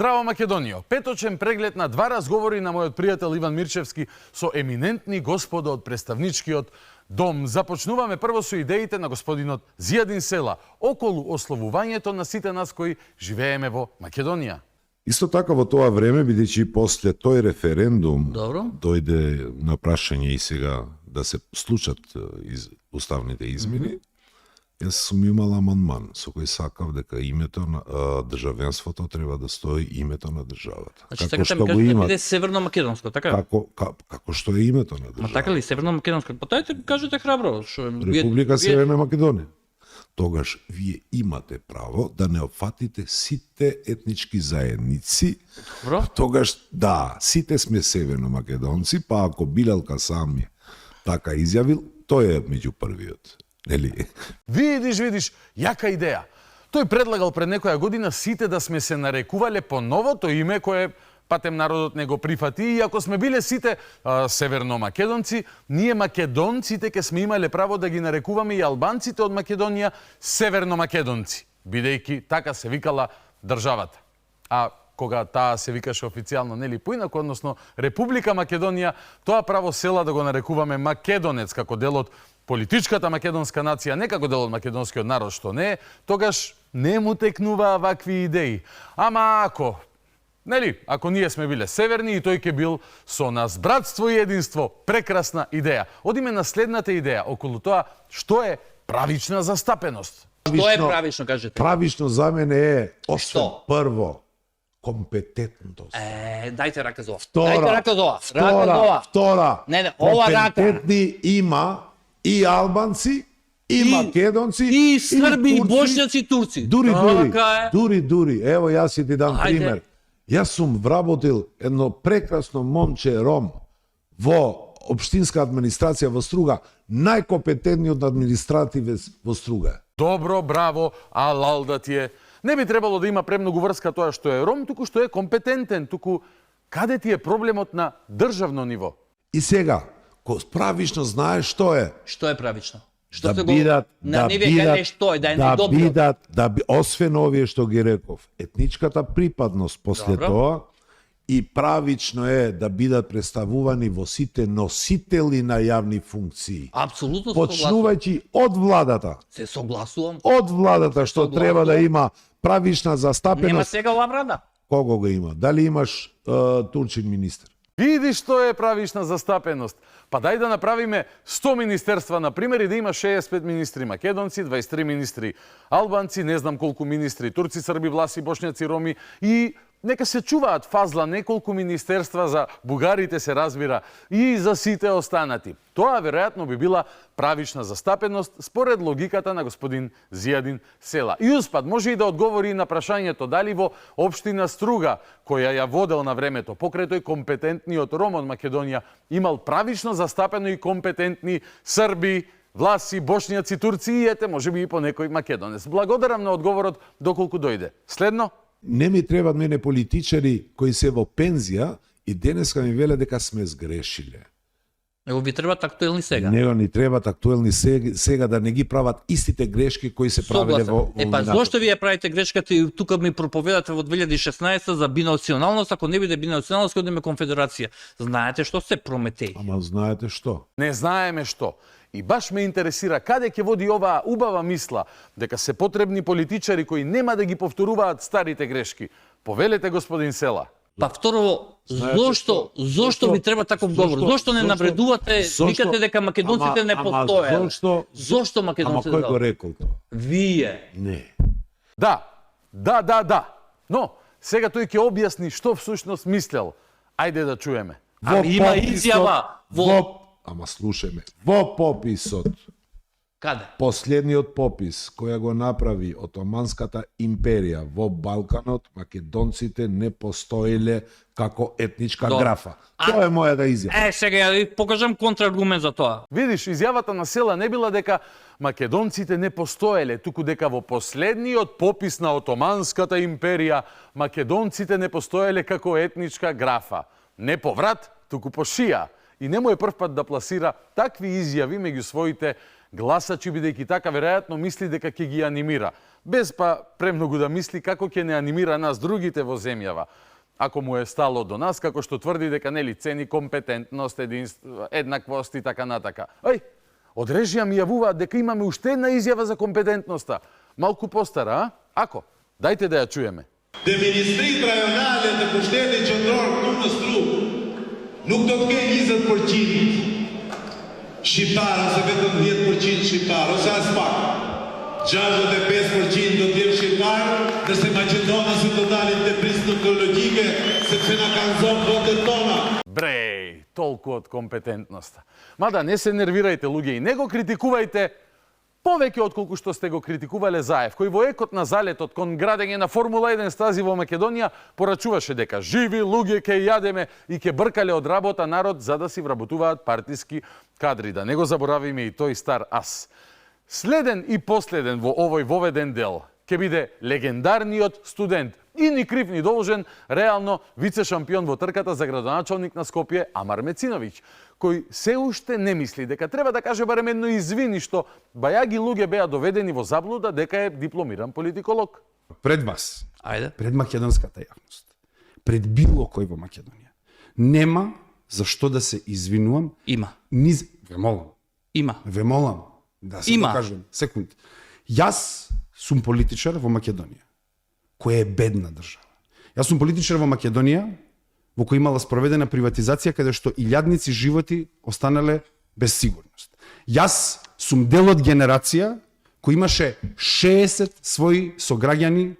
Здраво Македонијо, петочен преглед на два разговори на мојот пријател Иван Мирчевски со еминентни господа од представничкиот дом. Започнуваме прво со идеите на господинот Зијадин Села околу ословувањето на сите нас кои живееме во Македонија. Исто така во тоа време, бидејќи после тој референдум дојде на прашање и сега да се случат уставните измени, јас сум имал амандман со кој сакав дека името на државенството треба да стои името на државата. Значи, така што ми кажете да биде северно македонско, така? Како што е името на државата. Ма така ли северно македонско? Па тајте кажете храбро. Република Северна Македонија. Тогаш вие имате право да не опфатите сите етнички заедници. Добро. Тогаш да, сите сме северно македонци, па ако Билал Касам така изјавил, тој е меѓу првиот. Нели? Видиш, јака идеја. Тој предлагал пред некоја година сите да сме се нарекувале по новото име кое патем народот не го прифати, и ако сме биле сите северномакедонци, ние македонците ќе сме имале право да ги нарекуваме и албанците од Македонија северномакедонци, бидејќи така се викала државата. А кога таа се викаше официјално, нели поинаку, односно Република Македонија, тоа право Села да го нарекуваме македонец како дел од политичката македонска нација, не како дел од македонскиот народ, што не е, тогаш не му текнуваа вакви идеи. Ама ако ние сме биле северни и тој ќе бил со нас братство и единство, прекрасна идеја. Одиме на следната идеја околу тоа што е правична застапеност. Што е правично, кажете? Правично за мене е освен прво компетентност. Дајте рака за ова. Дајте рака за ова. Втора. Не, ова рака. Компетентни има и албанци, и македонци, и срби, и бошњаци, и турци. Дури. Ево јас си ти дам пример. Јас сум вработил едно прекрасно момче ром во општинска администрација во Струга, најкомпетентниот административен во Струга. Добро, браво, алал да ти е. Не би требало да има премногу врска тоа што е ром, туку што е компетентен, туку каде ти е проблемот на државно ниво? И сега, ко правично знаеш што е? Што е правично? Што да бидат, освен овие што ги реков, етничката припадност после тоа, и правично е да бидат представувани во сите носители на јавни функции. Апсолутно почнувајќи од владата. Се согласувам. Од владата што треба да има правична застапеност. Нема сега ова влада. Кого го има? Дали имаш турчин министер? Види што е правична застапеност. Па дај да направиме 100 министерства, например, и да има 65 министри македонци, 23 министри албанци, не знам колку министри турци, срби, власи, бошњаци, роми, и нека се чуваат фазла неколку министерства за бугарите, се разбира, и за сите останати. Тоа веројатно би била правична застапеност според логиката на господин Зијадин Села. И успад може и да одговори на прашањето дали во општина Струга, која ја водел на времето, покрај тој компетентниот ром од Македонија, имал правично застапено и компетентни срби, власи, бошњаци, турци и ете, можеби и по некој македонец. Благодарам на одговорот доколку дојде. Следно? Не ми требат мене политичари кои се во пензија и денеска ми веле дека сме сгрешиле. Ево ви требат актуелни сега. Него ни требат актуелни сега да не ги прават истите грешки кои се правеле во минатото. Зошто вие правите грешката и тука ми проповедате во 2016 за бинационалност, ако не биде бинационалност, ќе одиме конфедерација. Знаете што се Прометеј? Ама знаете што? Не знаеме што. И баш ме интересира каде ќе води оваа убава мисла дека се потребни политичари кои нема да ги повторуваат старите грешки. Повелете, господин Села. Па второ, зошто ви треба таков говор? Зошто не навредувате, викате дека македонците не постоеле? Зошто македонците? Ама кој го рекол тоа? Вие. Не. Да. Но, сега тој ќе објасни што всушност мислел. Ајде да чуеме. Има изјава Ама слушајме. Во пописот. Каде? Последниот попис која го направи Отоманската империја во Балканот, македонците не постоеле како етничка графа. Тоа е мојата изјава. Сега ја ви покажам контраргумент за тоа. Видиш, изјавата на Села не била дека македонците не постоеле, туку дека во последниот попис на Отоманската империја македонците не постоеле како етничка графа. Не по врат, туку по шија. и не му е прв пат да пласира такви изјави меѓу своите гласачи, бидејќи така веројатно мисли дека ќе ги анимира, без па премногу да мисли како ќе не анимира нас другите во земјава. Ако му е стало до нас, како што тврди дека нели цени компетентност, еднаквост и така натака. Од режија ми јавуваат дека имаме уште една изјава за компетентноста. Малку постара, а? Ако? Дајте да ја чуеме. Dhe Ministrit Rajonale të Pushtetit Qendror këtu në Strug nuk do të kenë 20% shqiptar ose vetëm 10% shqiptar ose as pak. 65% do të jenë shqiptar, ndërsa maqedonasit do dalin te prizë teknologjike sepse na kanë zonë votet tona. Бреј, толку од компетентноста. Мада не се нервирајте луѓе и не го критикувајте повеќе отколку што сте го критикувале Заев, кој во екот на залетот кон градење на Формула 1 стази во Македонија порачуваше дека живи луѓе ќе јадеме и ќе бркале од работа народ за да си вработуваат партиски кадри. Да не го заборавиме и тој стар ас. Следен и последен во овој воведен дел ќе биде легендарниот студент и ни крив ни должен, реално вице-шампион во трката за градоначалник на Скопје Амар Мециновиќ, кој се уште не мисли дека треба да каже барем едно извини што бајаги луѓе беа доведени во заблуда дека е дипломиран политиколог. Пред вас, Ајде. пред македонската јавност, пред било кој во Македонија, нема за што да се извинувам. Има. Ве молам. Има. Ве молам да се Има. докажам. Секунд. Јас сум политичар во Македонија, која е бедна држава. Јас сум политичар во Македонија, во која имала спроведена приватизација, каде што илјадници животи останале без сигурност. Јас сум дел од генерација кој имаше 60 своји сограѓани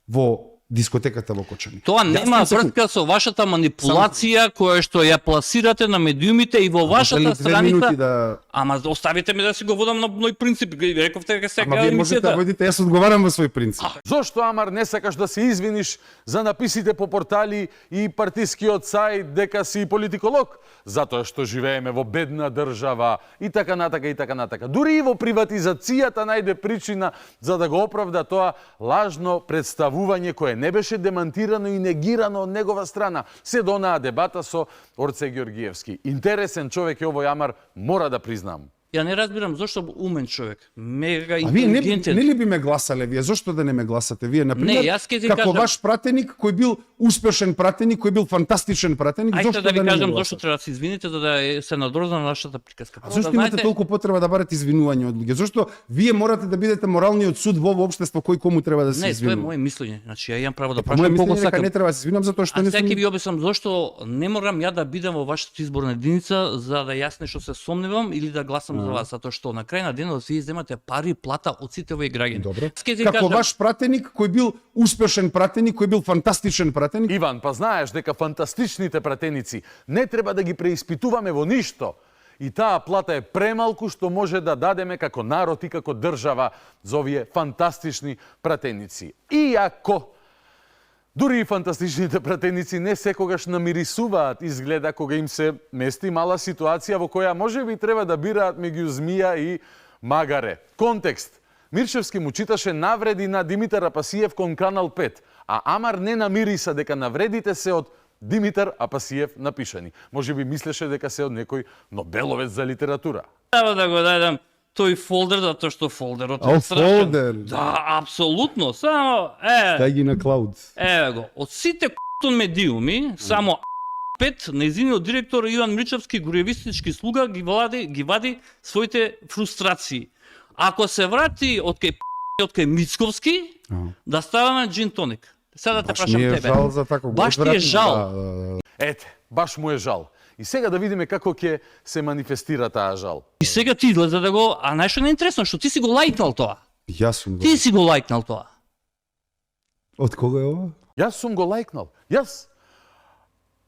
во дискотеката во Кочани. Тоа нема врска со вашата манипулација која што ја пласирате на медиумите и во вашата страница. Да... Ама оставите ме да си го водам на мој принцип. Рековте дека сега Ама вие можете да водите, јас одговарам во свој принцип. Зошто, Амар, не сакаш да се извиниш за написите по портали и партискиот сајт дека си политиколог? Затоа што живееме во бедна држава и така натака и така натака. Дури и во приватизацијата најде причина за да го оправда тоа лажно представување кое не беше демантирано и негирано од негова страна. Се до онаа дебата со Орце Георгиевски. Интересен човек е овој Амар, мора да признам. Ја не разбирам зошто умен човек, мега А вие не интелигентен. ли би ме гласале вие? Зошто да не ме гласате вие? Например, Не, јас ќе ти како кажам. ваш пратеник кој бил успешен пратеник, кој бил фантастичен пратеник, Ајде зошто да ви не кажам ме зошто гласате? треба да се извините за да се надрозна на нашата приказка. А зошто имате толку потреба да барате извинување од луѓе? Зошто вие морате да бидете моралниот суд во општество кој кому треба да се Не, тоа е извинува? моје мислење. Значи ја имам право да По моје прашам колку мислење дека сакам. не треба да се извинувам затоа што А не сега сум... ќе ви објаснам зошто не морам ја да бидам во вашата изборна единица за да јас нешто се сомневам или да гласам за вас, затоа што на крај на денот вие земате пари плата од сите овие граѓани. Добро. Ќе ти Како кажам, ваш пратеник кој бил успешен пратеник, кој бил фантастичен пратеник, Иван, па знаеш дека фантастичните пратеници не треба да ги преиспитуваме во ништо. И таа плата е премалку што може да дадеме како народ и како држава за овие фантастични пратеници. Иако дури и фантастичните пратеници не секогаш намирисуваат изгледа кога им се мести мала ситуација во која можеби треба да бираат меѓу змија и магаре. Контекст. Мирчевски му читаше навреди на Димитар Апасиев кон Канал 5, а Амар не намириса дека навредите се од Димитар Апасиев напишани. Можеби мислеше дека се од некој Нобеловец за литература. треба да го дадам тој фолдер затоа што фолдерот О, е страшен. фолдер. Да, апсолутно. Само дај ги на клауд. еве го. Од сите медиуми, само 5 нејзиниот директор Иван Мирчевски, гуревистички слуга, ги вади своите фрустрации. Ако се врати од кај Мицковски, да ставаме джин тоник. Сега да те Баш прашам ми е тебе. жал за тако. Баш ти е Одвратно, жал. да. Ете, баш му е жал. И сега да видиме како ќе се манифестира таа жал. И сега ти излезе да го, а најшто не е интересно што ти си го лајкнал тоа. Јас сум го. Ти си го лајкнал тоа. Од кога е ова? Јас сум го лајкнал. Јас.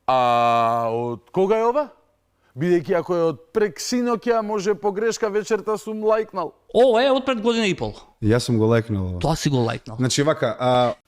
А од кога е ова? Бидејќи ако е од прек синоќа, може погрешка вечерта сум лајкнал. Ова е од пред година и пол. Јас сум го лајкнал ова. Тоа си го лајкнал. Значи вака,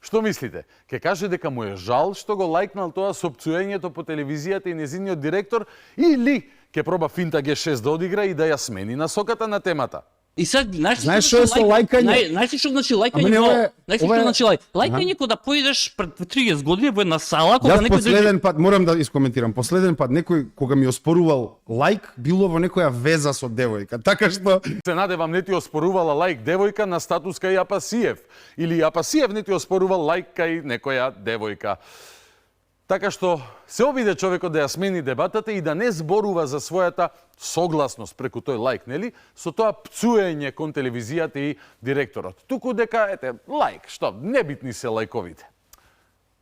Што мислите? Ке каже дека му е жал што го лајкнал тоа со пцуењето по телевизијата и незиниот директор или ке проба финта Г6 да одигра и да ја смени насоката на темата? И сега, Знаеш што е со лајкање? Знаеш што значи Ама лајкање? не, ова е- Знаеш што ова е- значи лајкање кога да поидеш пред 30 години во една сала кога Јас некој последен пат морам да искоментирам. Последен пат некој кога ми оспорувал лајк било во некоја веза со девојка. Така што Се надевам не ти оспорувала лајк девојка на статус кај Апасиев. Или Апасиев не ти оспорувал лајк кај некоја девојка. Така што се обиде човекот да ја смени дебатата и да не зборува за својата согласност преку тој лајк, нели? Со тоа пцуење кон телевизијата и директорот. Туку дека, ете, лајк, што, небитни се лајковите.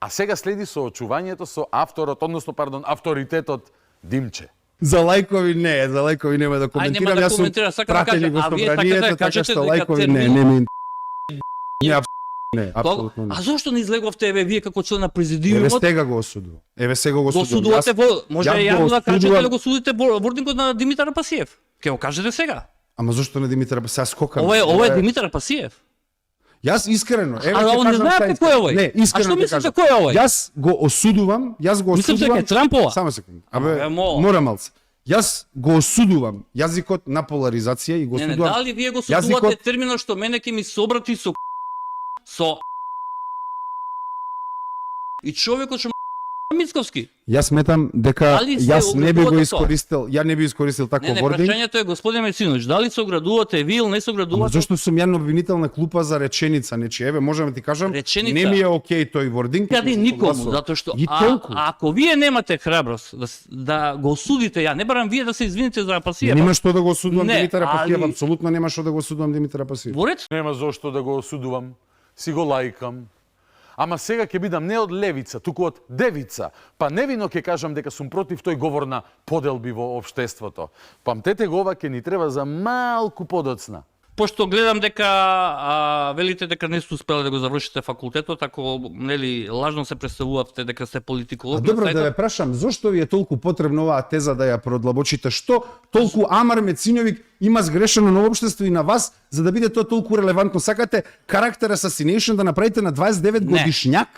А сега следи соочувањето со авторот, односно, авторитетот Димче. за лајкови нема да коментирам. да Јас сум коментирам, сакам да пратеник кажам, во а вие сакате собранието, да така кажете што дека лајкови термин- не, апсолутно не. А зошто не излеговте вие како член на Еве президиумот? сега го осудувам. Еве сега го Го осудувам. судувате во може јас го јавно да кажете осудувам. или го судите вордингот на Димитар Апасиев. Ке го кажете сега. Ама зошто на Димитар Апасиев? Сега скокам. Ова е Димитар Апасиев. Јас искрено, еве А, ќе он не кажам знаете тај кој е овој? Не, А искрено што ќе мислите кажам. кој е овој? Јас го осудувам. Мислите дека е Трампова? Само секунда. Абе, мо. Мора малце. Јас го осудувам јазикот на поларизација и го Не, осудувам. дали вие го судувате терминот што мене ќе ми собрати со и човекот што Мицковски. Јас сметам дека Дали се јас не би го оградувате искористил, ја не би искористил Не, таков не, вординг. прашањето е господин Мецинович, дали се оградувате вие или не се Ама оградувате? зашто сум ја на обвинителна клупа за реченица, нечи еве можам да ти кажам, Реченица? не ми е окей тој вординг. Каде сум никому, согласуван. затоа што И толку. ако вие немате храброст да го осудите, ја не барам вие да се извините за Апасиев. Нема што да го осудувам Не, Димитар Апасиев, али- апсолутно нема што да го осудувам Димитар Апасиев. Борец, Нема зошто да го осудувам, си го лајкам. Ама сега ќе бидам не од левица, туку од девица. Па невино ќе кажам дека сум против тој говор на поделби во општеството. Памтете го, ова ќе ни треба за малку подоцна. пошто гледам дека велите дека не сте успели да го завршите факултетот, ако нели лажно се представувате дека сте политиколог. А на добро сајтот. да ве прашам, зошто ви е толку потребна оваа теза да ја продлабочите? Што толку Амар Мециновик има сгрешено на општество и на вас за да биде тоа толку релевантно? Сакате карактер assassination да направите на 29 Не. годишњак?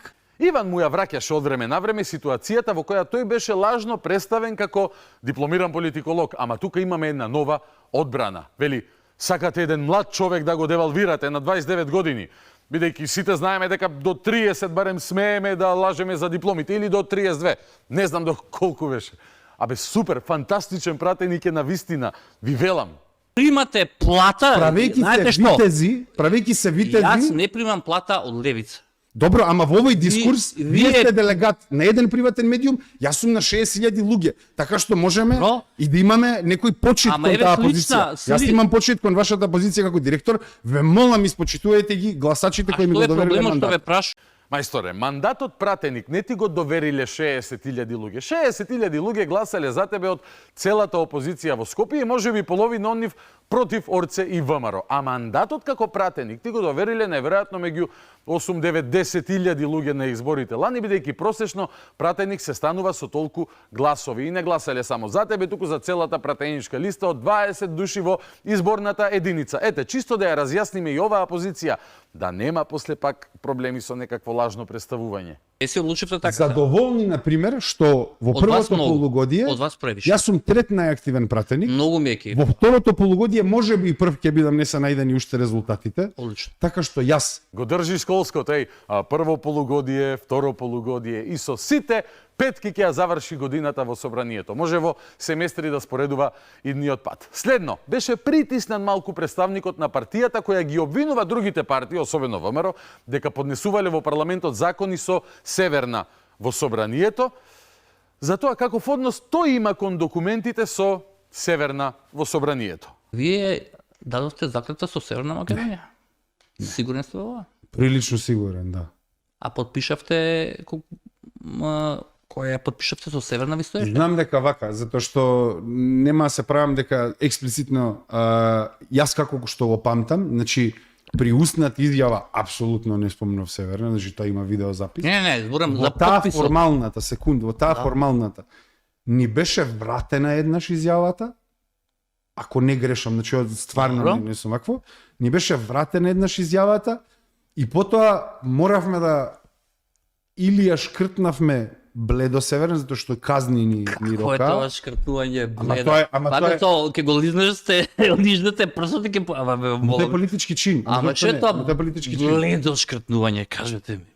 Иван му ја враќаше од време на време ситуацијата во која тој беше лажно представен како дипломиран политиколог, ама тука имаме една нова одбрана. Вели, сакате еден млад човек да го девалвирате на 29 години, бидејќи сите знаеме дека до 30 барем смееме да лажеме за дипломите или до 32. Не знам до колку беше. Абе супер, фантастичен пратеник е на вистина. Ви велам. Примате плата, знаете што? Правејќи се Јас витези. не примам плата од левица. Добро, ама во овој дискурс вие- вие сте делегат на еден приватен медиум, јас сум на 60.000 луѓе, така што можеме Бро. и да имаме некој почит Ама кон еве таа слична- позиција. Јас имам почит кон вашата позиција како директор, ве молам испочитувајте ги гласачите А кои ми што го е довериле проблемот што ве мандат. праш? Мајсторе, мандатот пратеник не ти го довериле 60.000 луѓе. 60.000 луѓе гласале за тебе од целата опозиција во Скопје и можеби половина од нив против Орце и ВМРО. А мандатот како пратеник ти го довериле најверојатно меѓу 8-9-10.000 луѓе на изборите лани, бидејќи просечно пратеник се станува со толку гласови. И не гласале само за тебе, туку за целата пратеничка листа од 20 души во изборната единица. Ете, чисто да ја разјасниме и оваа позиција, да нема после пак проблеми со некакво лажно представување. Е се одлучивте така. Задоволни, например, што во Од вас првото многу. полугодие, Од вас превише. јас сум трет најактивен пратеник, Многу ми е ки. во второто полугодие може би и прв ќе бидам, не се најдени уште резултатите, Одлично. така што јас Го држи школското, прво полугодие, второ полугодие и со сите петки ќе ја заврши годината во собранието. Може во семестри да споредува идниот пат. Следно, беше притиснан малку представникот на партијата која ги обвинува другите партии, особено ВМРО, дека поднесувале во парламентот закони со Северна во собранието, затоа каков однос тој има кон документите со Северна во собранието. Вие дадовте заклета со Северна Македонија. Сигурен сте во ова? прилично сигурен, да. А подпишавте која ја подпишавте со Северна ви стоеше? Знам дека вака, затоа што нема да се правам дека експлицитно јас како што го памтам, значи при устнат изјава апсолутно не спомнав Северна, значи тоа има видеозапис. Не, зборам Во за таа подписот. формалната, секунд, во таа формалната ни беше вратена еднаш изјавата, ако не грешам, значи од стварно Добро. не сум вакво, ни беше вратена еднаш изјавата и потоа моравме да или ја шкртнавме бледо северен затоа што казни ни Кој е рока. тоа шкртнување Ама бледо? тоа е- ама тоа е- тоа ќе го лизнеш сте, лижнете прсот и ќе ама бе, Тоа е молам. политички чин. Ама Зошто че не? тоа Тоа е политички чин. бледо шкртнување, кажете ми.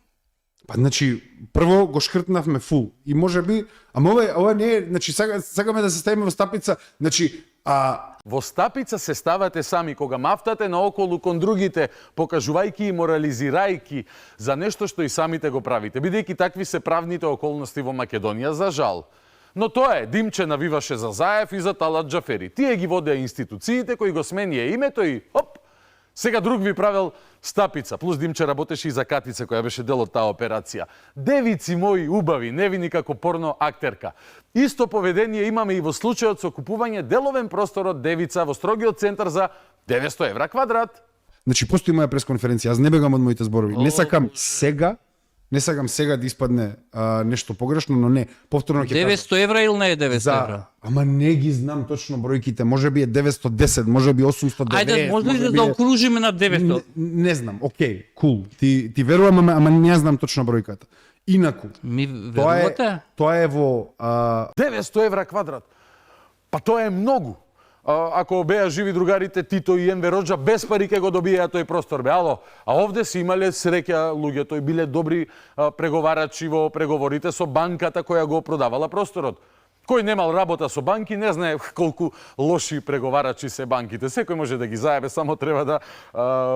Па значи прво го шкртнавме фул и можеби, ама ова не е, значи сакаме да се ставиме во стапица, значи Во стапица се ставате сами кога мафтате наоколу кон другите, покажувајќи и морализирајќи за нешто што и самите го правите, бидејќи такви се правните околности во Македонија, за жал. Но тоа е, Димче навиваше за Заев и за Талат Џафери. Тие ги водеа институциите кои го сменија името и оп, сега друг ви правел стапица, плюс Димче работеше и за Катица, која беше дел од таа операција. Девици мои убави, невини како порно актерка. Исто поведение имаме и во случајот со купување деловен простор од Девица во строгиот центар за 900 евра квадрат. значи постои моја пресконференција, аз не бегам од моите зборови. Не сакам сега да испадне нешто погрешно, но не, повторно ќе кажам. 900 евра или не е 900 евра? Ама не ги знам точно бројките, можеби е 910, можеби 890. Ајде, може ли можеби да е- окружиме на 900? Не знам, окей, кул. Ти верувам, ама не знам точно бројката. Инаку, Ми тоа верувате? тоа е во 900 евра квадрат. Па тоа е многу. Ако беа живи другарите Тито и Енвер Роджа, без пари ќе го добиеа тој простор. Бе, ало, а овде си имале среќа луѓето и биле добри преговарачи во преговорите со банката која го продавала просторот. Кој немал работа со банки, не знае колку лоши преговарачи се банките. Секој може да ги заебе, само треба да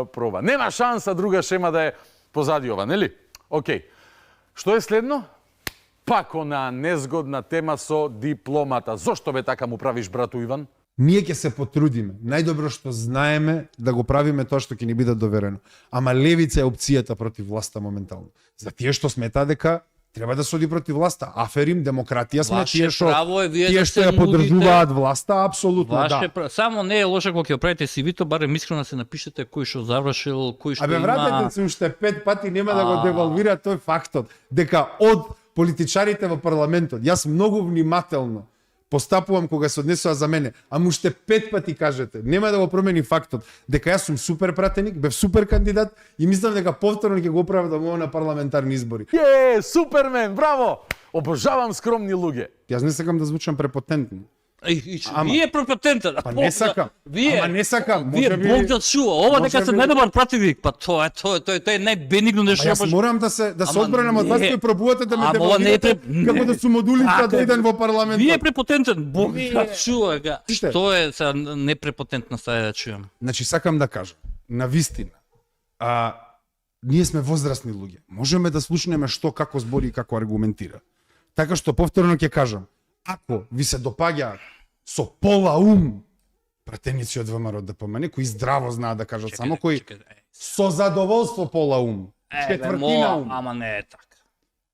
проба. Нема шанса друга шема да е позади ова, нели? Океј. Што е следно? Пак она незгодна тема со дипломата. Зошто бе така му правиш, брату Иван? ние ќе се потрудиме. Најдобро што знаеме да го правиме тоа што ќе ни биде доверено. Ама левица е опцијата против власта моментално. За тие што смета дека треба да се оди против власта. Аферим, демократија сме, Ваше тие што право е вие тие да што се ја поддржуваат власта, апсолутно Ваше да. Само не е лошо кога ќе правите CV-то, барем искрено се напишете кој што завршил, кој што Абе има. вратете се уште 5 пати, нема да го девалвира тој фактот дека од политичарите во парламентот, јас многу внимателно постапувам кога се однесува за мене, ама уште 5 пати кажете, нема да го промени фактот дека јас сум супер пратеник, бев супер кандидат и мислам дека повторно ќе го правам на парламентарни избори. Супермен, браво! Обожавам скромни луѓе. Јас не сакам да звучам препотентно. Ама- Вие е препотентен. Па не сакам. Вие, Ама не сакам. Вие Можеби- Бог да чува. Ова дека се можеби- најдобар пратеник, па тоа е најбенигно Па нешто. јас морам да се Ама одбранам од вас не. кои пробувате да ме Ама ова не е девалвирате како да сум од улица Така е. дојден во парламентот. Вие е препотентен, Бог Вие- да чува. Слушайте. Што е сега непрепотентна стаја да чујам? Значи сакам да кажам, на вистина, ние сме возрастни луѓе. Можеме да слушнеме што како збори и како аргументира. Така што повторно ќе кажам, ако ви се допаѓа со пола ум пратеници од ВМРО ДПМН кои здраво знаат да кажат само кои со задоволство пола ум, четвртина ум, Ама не е така.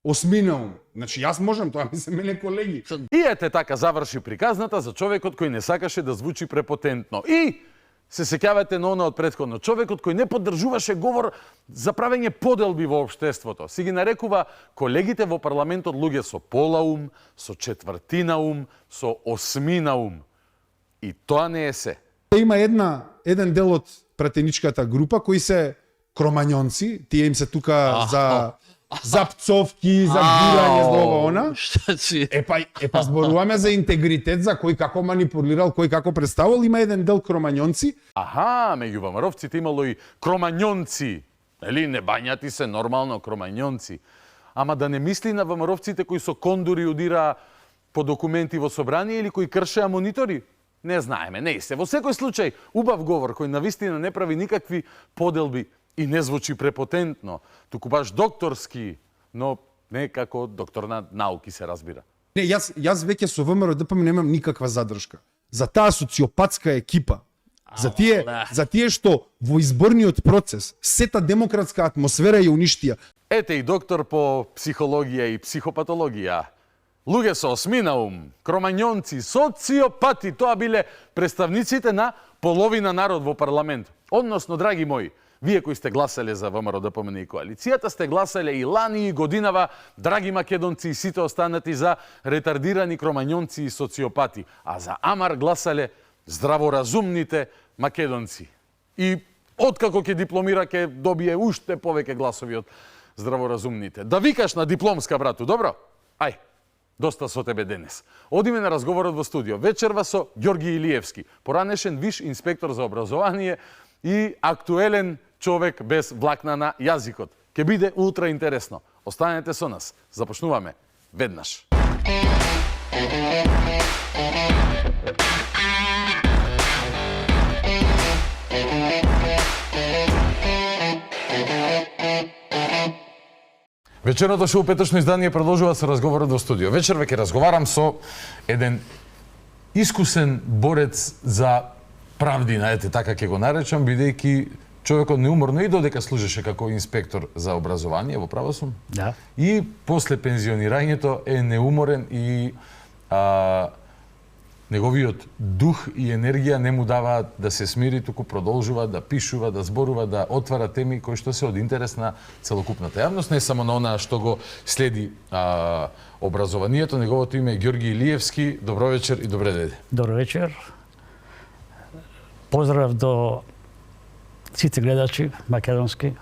осмина ум. Значи јас можам, тоа ми се мене колеги. И ете така заврши приказната за човекот кој не сакаше да звучи препотентно. И се сеќавате на она од претходно. Човекот кој не поддржуваше говор за правење поделби во општеството. Си ги нарекува колегите во парламентот луѓе со пола ум, со четвртина ум, со осмина ум. И тоа не е се. Има еден дел од пратеничката група кои се кромањонци, тие им се тука за пцовки, за гирање, за ова она. Што си? Епа зборуваме за интегритет, за кој како манипулирал, кој како представил, има еден дел кромањонци. Аха, меѓу ВМРО-вците имало и кромањонци. Нели, не бањати се нормално кромањонци. Ама да не мисли на ВМРО-вците кои со кондури удира по документи во собрание или кои кршеа монитори. Не знаеме, не се. Во секој случај, убав говор кој навистина не прави никакви поделби и не звучи препотентно, туку баш докторски, но не како доктор на науки се разбира. Не, јас веќе со ВМРО ДПМ немам никаква задршка. За таа социопатска екипа, за тие што во изборниот процес сета демократска атмосфера ја уништија. Ете и доктор по психологија и психопатологија. Луѓе со осмина ум, кромањонци, социопати, тоа биле представниците на половина народ во парламент. Односно, драги мои, вие кои сте гласале за ВМРО ДПМН и коалицијата, сте гласале и лани и годинава, драги македонци и сите останати за ретардирани кромањонци и социопати, а за Амар гласале здраворазумните македонци. И откако ќе дипломира, ќе добие уште повеќе гласови од здраворазумните. Да викаш на дипломска, брату, добро? Ај, доста со тебе денес. Одиме на разговорот во студио. Вечерва со Ѓорги Илиевски, поранешен виш инспектор за образование и актуелен човек без влакна на јазикот. Ке биде ултра интересно. Останете со нас. Започнуваме веднаш. Вечерното шоу петочно издание продолжува со разговорот во студио. Вечерве ќе разговарам со еден искусен борец за правдина, ете така ќе го наречам, бидејќи човекот неуморно и додека служеше како инспектор за образование во правосудно. Да. И после пензионирањето е неуморен и неговиот дух и енергија не му даваат да се смири, туку продолжува да пишува, да зборува, да отвара теми кои што се од интерес на целокупната јавност, не само на онаа што го следи образованието. Неговото име е Ѓорги Илиевски. Добро вечер и добре дојде. Добро вечер. Поздрав до сите гледачи македонски.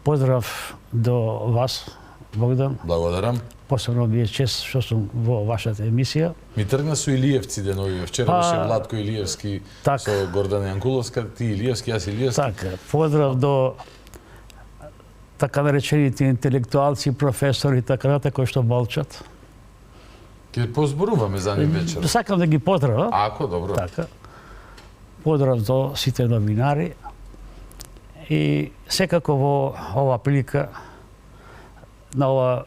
Поздрав до вас, Богдан. Благодарам. Посебно ми е чест што сум во вашата емисија. Ми тргна со Илиевци денови. Вчера беше Владко Илиевски со Гордана Јанкуловска, ти Илиевски, јас Илиевски. Така, поздрав до така наречените интелектуалци, професори и така натаму кои што молчат. Ке позборуваме за нив вечер. Сакам да ги поздравам. Ако, добро. Така. Поздрав до сите новинари. И секако во ова прилика на ова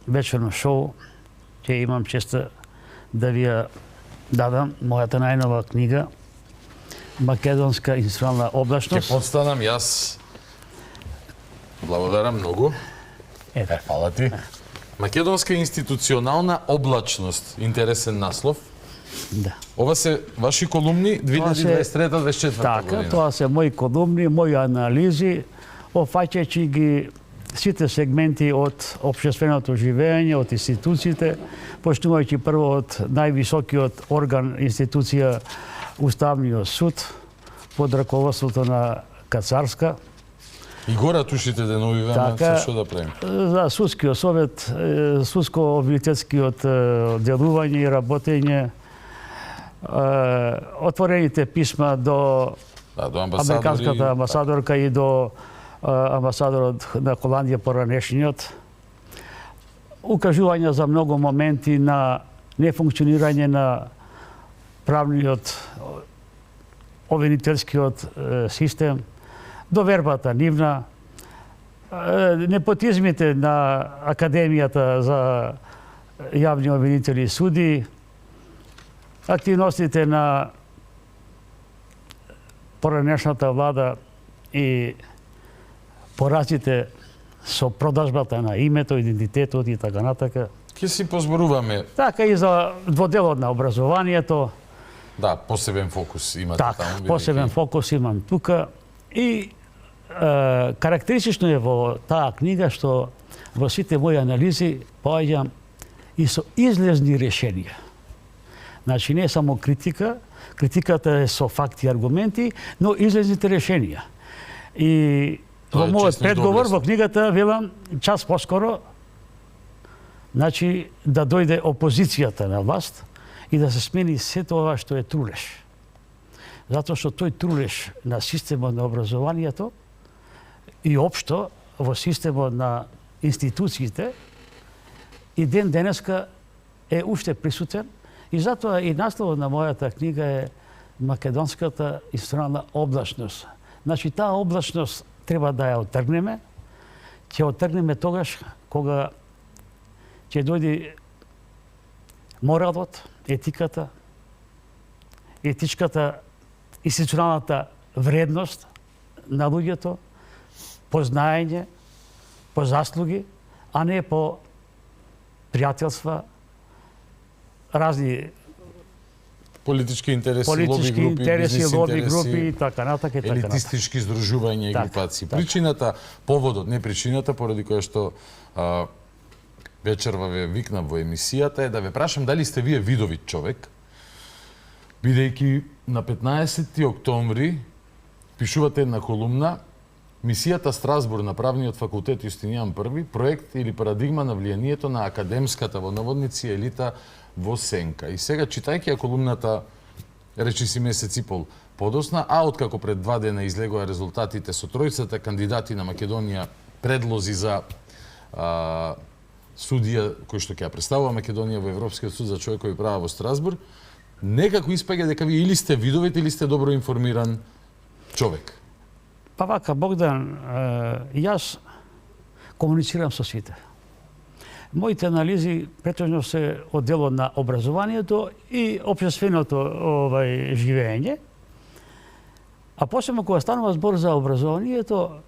вечерно шоу ќе имам честа да ви ја дадам мојата најнова книга Македонска институционална Ќе облачност. подстанам јас. Благодарам многу. Ето. Фала ти. Македонска институционална облачност. Интересен наслов. Да. Ова се ваши колумни 2023-2024 Така, година. тоа се мои колумни, мои анализи, офаќајќи ги сите сегменти од општественото живење, од институциите, почнувајќи прво од највисокиот орган, институција, Уставниот суд, под раководството на Кацарска. И гора тушите денови време, Така, што да правим? За судскиот совет, судско-обвинителскиот делување и работење, отворените писма до Да, до амбасадори. американската амбасадорка и до амбасадорот на Холандија поранешниот, укажување за многу моменти на нефункционирање на правниот обвинителскиот систем, довербата нивна, непотизмите на Академијата за јавни обвинители и суди, активностите на поранешната влада и поразите со продажбата на името, идентитетот и така натака. Ќе си позборуваме. Така и за дводелот на образованието. Да, посебен фокус имате Така, таму. посебен фокус имам тука. И карактеристично е во таа книга што во сите мои анализи поаѓам и со излезни решенија. Значи не само критика, критиката е со факти и аргументи, но излезните решенија. И Тоа во е мојот честно и предговор доблесно. во книгата велам час поскоро, значи да дојде опозицијата на власт и да се смени се тоа што е трулеш. Затоа што тој трулеш на системот на образованието и општо во системот на институциите и ден денеска е уште присутен и затоа и насловот на мојата книга е Македонската институционална облачност. Значи таа облачност треба да ја оттргнеме. Ќе оттргнеме тогаш кога ќе дојде моралот, етиката, етичката, институционалната вредност на луѓето, по знаење, по заслуги, а не по пријателства, разни Политички интереси, политички лоби групи, интереси, бизнес лоби интереси, групи и така натака и така натака. елитистички здружувања и Така, групации. така. Причината, поводот, не причината, поради која што вечерва ве викнав во емисијата е да ве прашам дали сте вие видовит човек, бидејќи на 15 октомври пишувате една колумна Мисијата Страсбур на правниот факултет Јустинијан I, проект или парадигма на влијанието на академската во наводници елита во сенка. И сега читајќи ја колумната, речи си месец и пол подосна, а откако пред 2 дена излегоа резултатите со тројцата кандидати на Македонија предлози за судија кој што ќе ја представува Македонија во Европскиот суд за човекови права во Страсбур, некако испаѓа дека ви или сте видовит или сте добро информиран човек. Па вака, Богдан, јас комуницирам со сите. Моите анализи претежно се од делот на образованието и општественото живење. А посебно кога станува збор за образованието,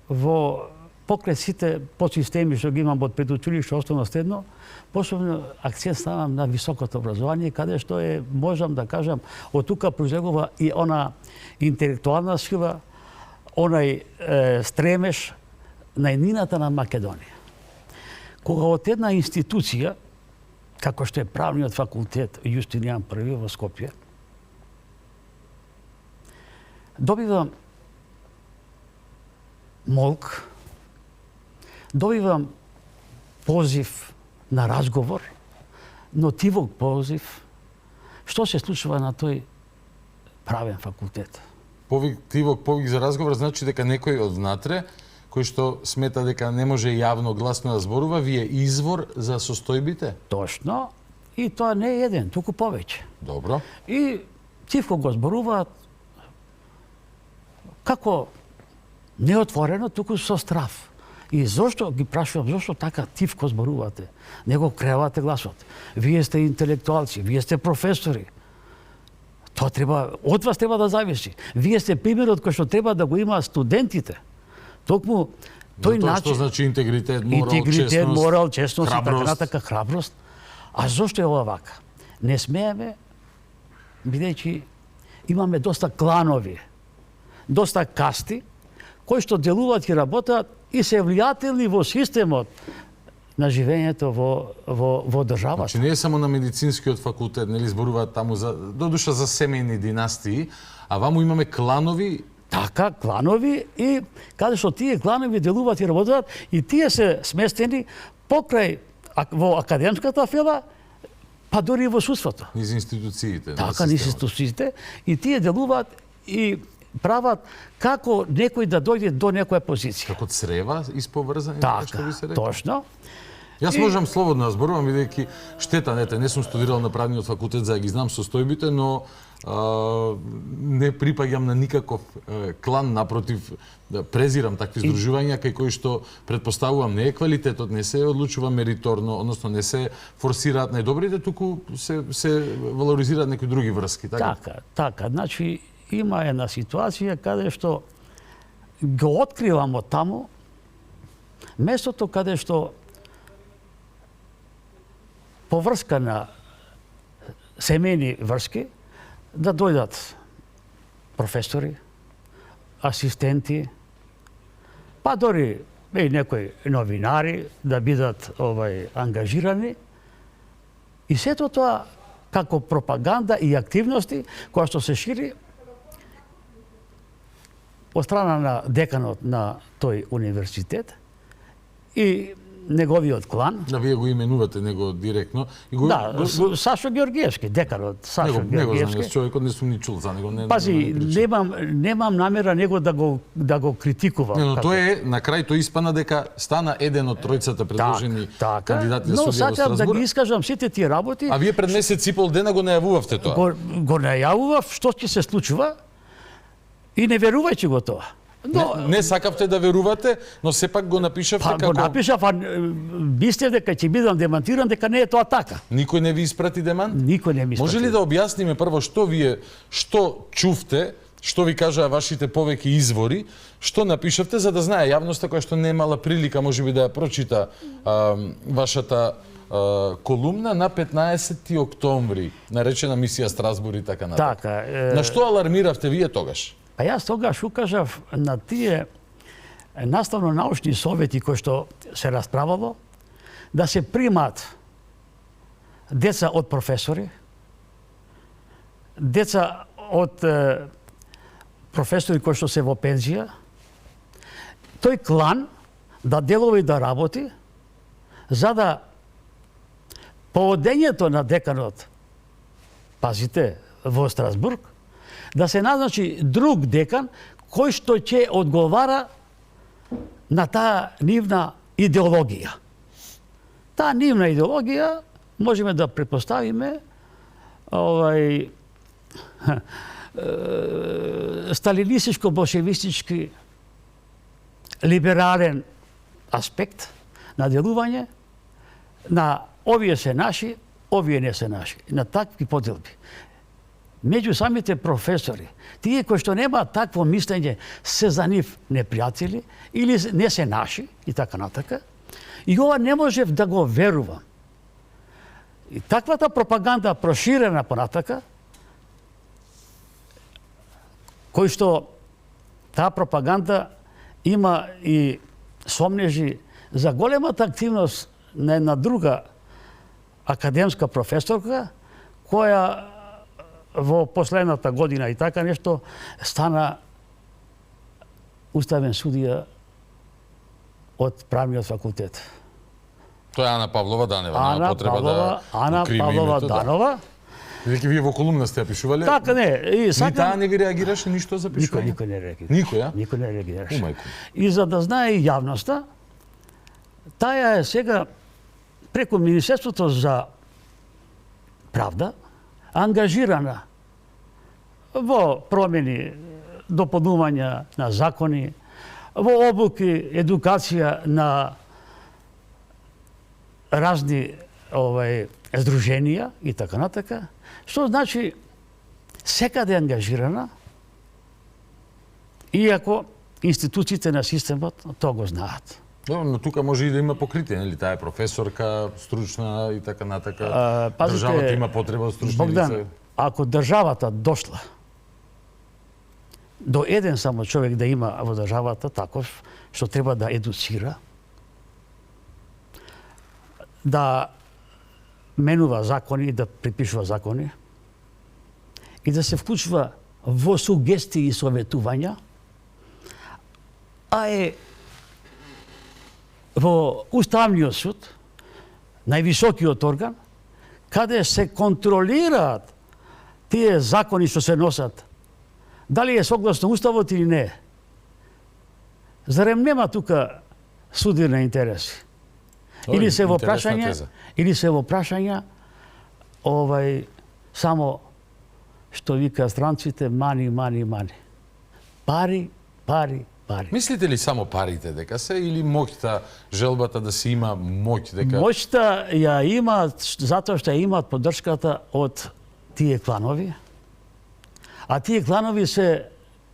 во покрај сите подсистеми што ги имам од предучилиште, основно средно, посебно акцент ставам на високото образование, каде што е, можам да кажам, од тука произлегува и она интелектуална сила, онај стремеш на еднината на Македонија. Кога од една институција, како што е правниот факултет Јустинијан I во Скопје, добивам молк, добивам позив на разговор, но тивок позив, што се случува на тој правен факултет. Тивок повик за разговор значи дека некој од внатре, кој што смета дека не може јавно гласно да зборува, ви е извор за состојбите? Точно. И тоа не е еден, туку повеќе. Добро. И тивко го зборуваат како неотворено, туку со страв. И зошто ги прашувам, зошто така тивко зборувате? Не го кревате гласот. Вие сте интелектуалци, вие сте професори. Тоа треба, од вас треба да зависи. Вие сте примерот кој што треба да го имаат студентите. Токму тој начин. начин. Што значи интегритет, морал, честност, храброст. и така натака, храброст. А зошто е ова вака? Не смееме, бидејќи имаме доста кланови, доста касти, кои што делуваат и работат и се влијателни во системот на живењето во државата. Значи не е само на медицинскиот факултет, нели зборуваат таму за додуша за семејни династии, а ваму имаме кланови. Така, кланови, и каде што тие кланови делуваат и работат, и тие се сместени покрај во академската фела, па дори и во судството. Низ институциите. Така, низ институциите, и тие делуваат и прават како некој да дојде до некоја позиција. Како црева исповрзани, што ви се Така, рекол? точно. Јас можам слободно да зборувам, бидејќи штета, не сум студирал на правниот факултет за да ги знам состојбите, но не припаѓам на никаков клан, напротив, презирам такви здружувања кај кои што предпоставувам не е квалитетот, не се одлучува мериторно, односно не се форсираат најдобрите, туку се валоризираат некои други врски, така? Така, значи има една ситуација каде што го откривам од таму местото каде што по врска на семејни врски да дојдат професори, асистенти, па дори и некои новинари да бидат ангажирани. И сето тоа како пропаганда и активности која што се шири од страна на деканот на тој универзитет и неговиот клан. Да, вие го именувате него директно. И Сашо Георгиевски, деканот Сашо Георгиевски. Него човекот не сум ни чул за него. Пази, немам намера него да го критикувам. Но тоа е, на крај тој испана дека стана еден од тројцата предложени кандидати за судија во Страсбур. Но сакам да ги искажам сите тие работи. А вие пред месец и пол дена го најавувавте тоа? Го најавував што ќе се случува и не верувајќи го тоа. Не сакавте да верувате, но сепак го напишавте како... Го напишав, мислев дека ќе бидам демантиран, дека не е тоа така. Никој не ви испрати демант? Никој не ми испрати. Може ли да објасниме прво што чувте, што ви кажаа вашите повеќе извори, што напишавте, за да знае јавноста која што немала прилика можеби да ја прочита вашата колумна на 15 октомври, наречена мисија Страсбур и така натаму. Така. На што алармиравте вие тогаш? Па јас тогаш укажав на тие наставно-научни совети кои што се расправало, да се примат деца од професори, деца од професори кои што се во пензија, тој клан да делува и да работи, за да поводењето на деканот, пазите, во Страсбург, да се назначи друг декан кој што ќе одговара на таа нивна идеологија. Таа нивна идеологија можеме да претпоставиме сталинистичко-болшевистички либерален аспект на делување, на овие се наши, овие не се наши, на такви поделби. Меѓу самите професори, тие кои што немаат такво мислење се за нив непријатели или не се наши и така натака. И ова не можев да го верувам. И таквата пропаганда проширена понатака, кој што таа пропаганда има и сомнежи за големата активност на една друга академска професорка, која во последната година и така нешто стана уставен судија од правниот факултет. Тоа е Ана Павлова Данева, Ана нема потреба Павлова, да Ана укриме Павлова името, Данова. Веќе вие во колумна сте ја пишувале? Така не, и Ни таа сакам не ви реагираше ништо за пишување? никој не реагира. Никој, а? Никој не реагираше. Умајко. И за да знае и јавноста, таја е сега преку Министерството за правда ангажирана во промени, допълнувања на закони, во обуки, едукација на разни здруженија и така натака, што значи секаде ангажирана, иако институциите на системот тоа го знаат. Но тука може и да има покритие, нели? Таа е професорка, стручна и така натака. Пазите, државата има потреба од стручни Богдан, лица. ако државата дошла до еден само човек да има во државата таков што треба да едуцира, да менува закони, да припишува закони и да се вклучува во сугестии и советувања, а е во Уставниот суд, највисокиот орган, каде се контролираат тие закони што се носат, дали е согласно Уставот или не. Зарем нема тука суди на интереси? Или се во прашања, само што вика странците мани. Пари. Мислите ли само парите дека се или моќта, желбата да се има моќ дека Моќта ја има затоа што ја имаат поддршката од тие кланови, а тие кланови се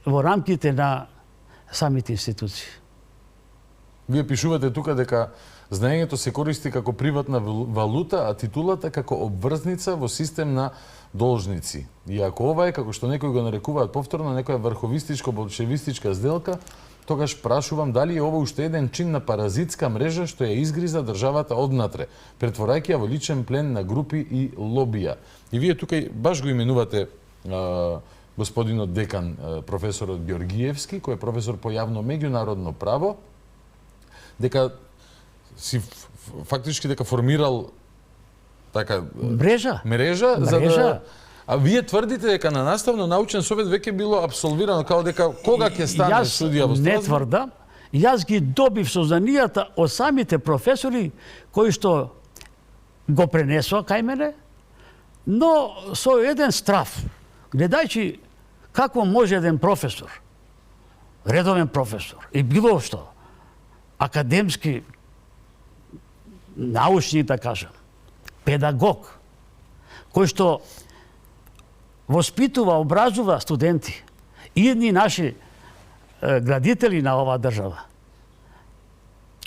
во рамките на самите институции. Вие пишувате тука дека знаењето се користи како приватна валута, а титулата како обврзница во систем на должници. И ако ова е, како што некои го нарекуваат повторно, некоја врховистичко-болшевистичка сделка, тогаш прашувам дали е ова уште еден чин на паразитска мрежа што ја изгриза државата однатре, претворајќи ја во личен плен на групи и лобија. И вие тука баш го именувате господинот декан, професорот Георгиевски, кој е професор по јавно меѓународно право, дека си фактички дека формирал така мрежа за да а вие тврдите дека на наставно-научен совет веќе било апсолвирано као дека кога ќе стане судија во Страсбург? Јас не тврдам. Јас ги добив сознанијата од самите професори кои што го пренесоа кај мене, но со еден страф. Гледајќи како може еден професор, редовен професор, и било што, академски, научни, да кажам, педагог, кој што воспитува, образува студенти, и едни наши градители на оваа држава.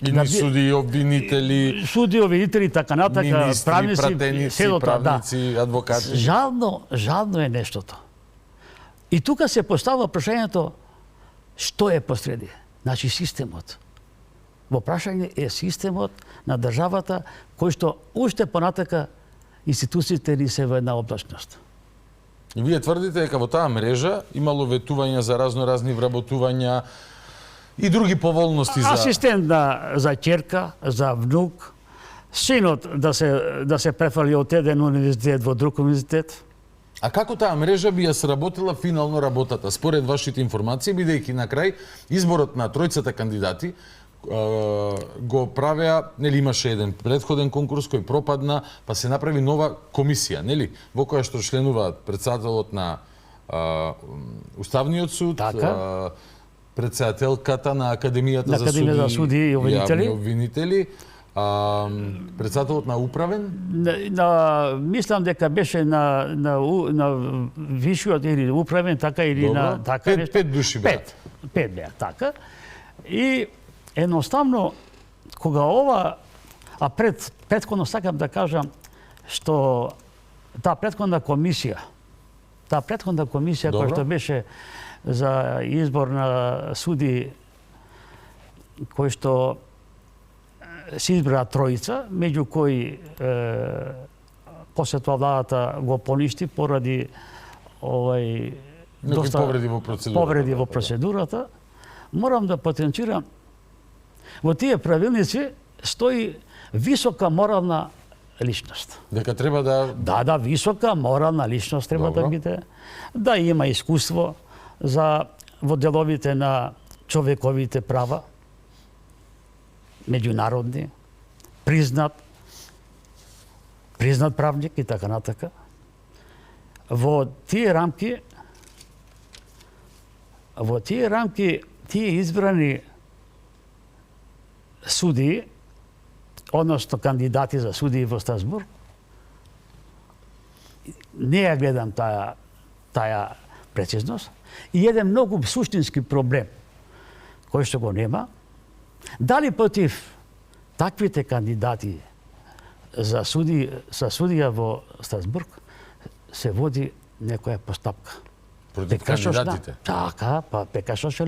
Или суди, обвинители, така натака, министри, правници, пратеници, правници, адвокати. Жално е нештото. И тука се поставува прашањето што е посреди. Значи системот. Во прашање е системот на државата кој што уште понатака институциите ни се во една облачност. И вие тврдите дека во таа мрежа имало ветувања за разни вработувања, И други поволности за... Асистент за ќерка, за внук, синот да се префали од еден универзитет во друг универзитет. А како таа мрежа би ја сработила финално работата, според вашите информации, бидејќи на крај изборот на тројцата кандидати го правеа, нели имаше еден претходен конкурс кој пропадна, па се направи нова комисија, нели, во која што членуваат председателот на Уставниот суд, председателката на Академијата за суди и обвинители, председателот на управен? Мислам дека беше на вишиот или управен, така или на така нешто. Пет души беа. Пет беа, така. И едноставно кога ова претходно сакам да кажам што таа претходна комисија која што беше за избор на суди кој што се избра тројца, меѓу кои после тоа владата го поништи поради доста повреди во процедурата. Морам да потенцирам, во тие правилници стои висока морална личност. Дека треба да... Да, висока морална личност треба да биде, да има искуство во деловите на човековите права, меѓународни, признат правник и така натака. Во тие рамки, тие избрани судии, односно кандидати за судии во Страсбург, не ја гледам таа прецизност, и еден многу суштински проблем кој што го нема, дали против таквите кандидати за судија во Страсбург се води некоја постапка? Против кандидатите? Така, па пекашошка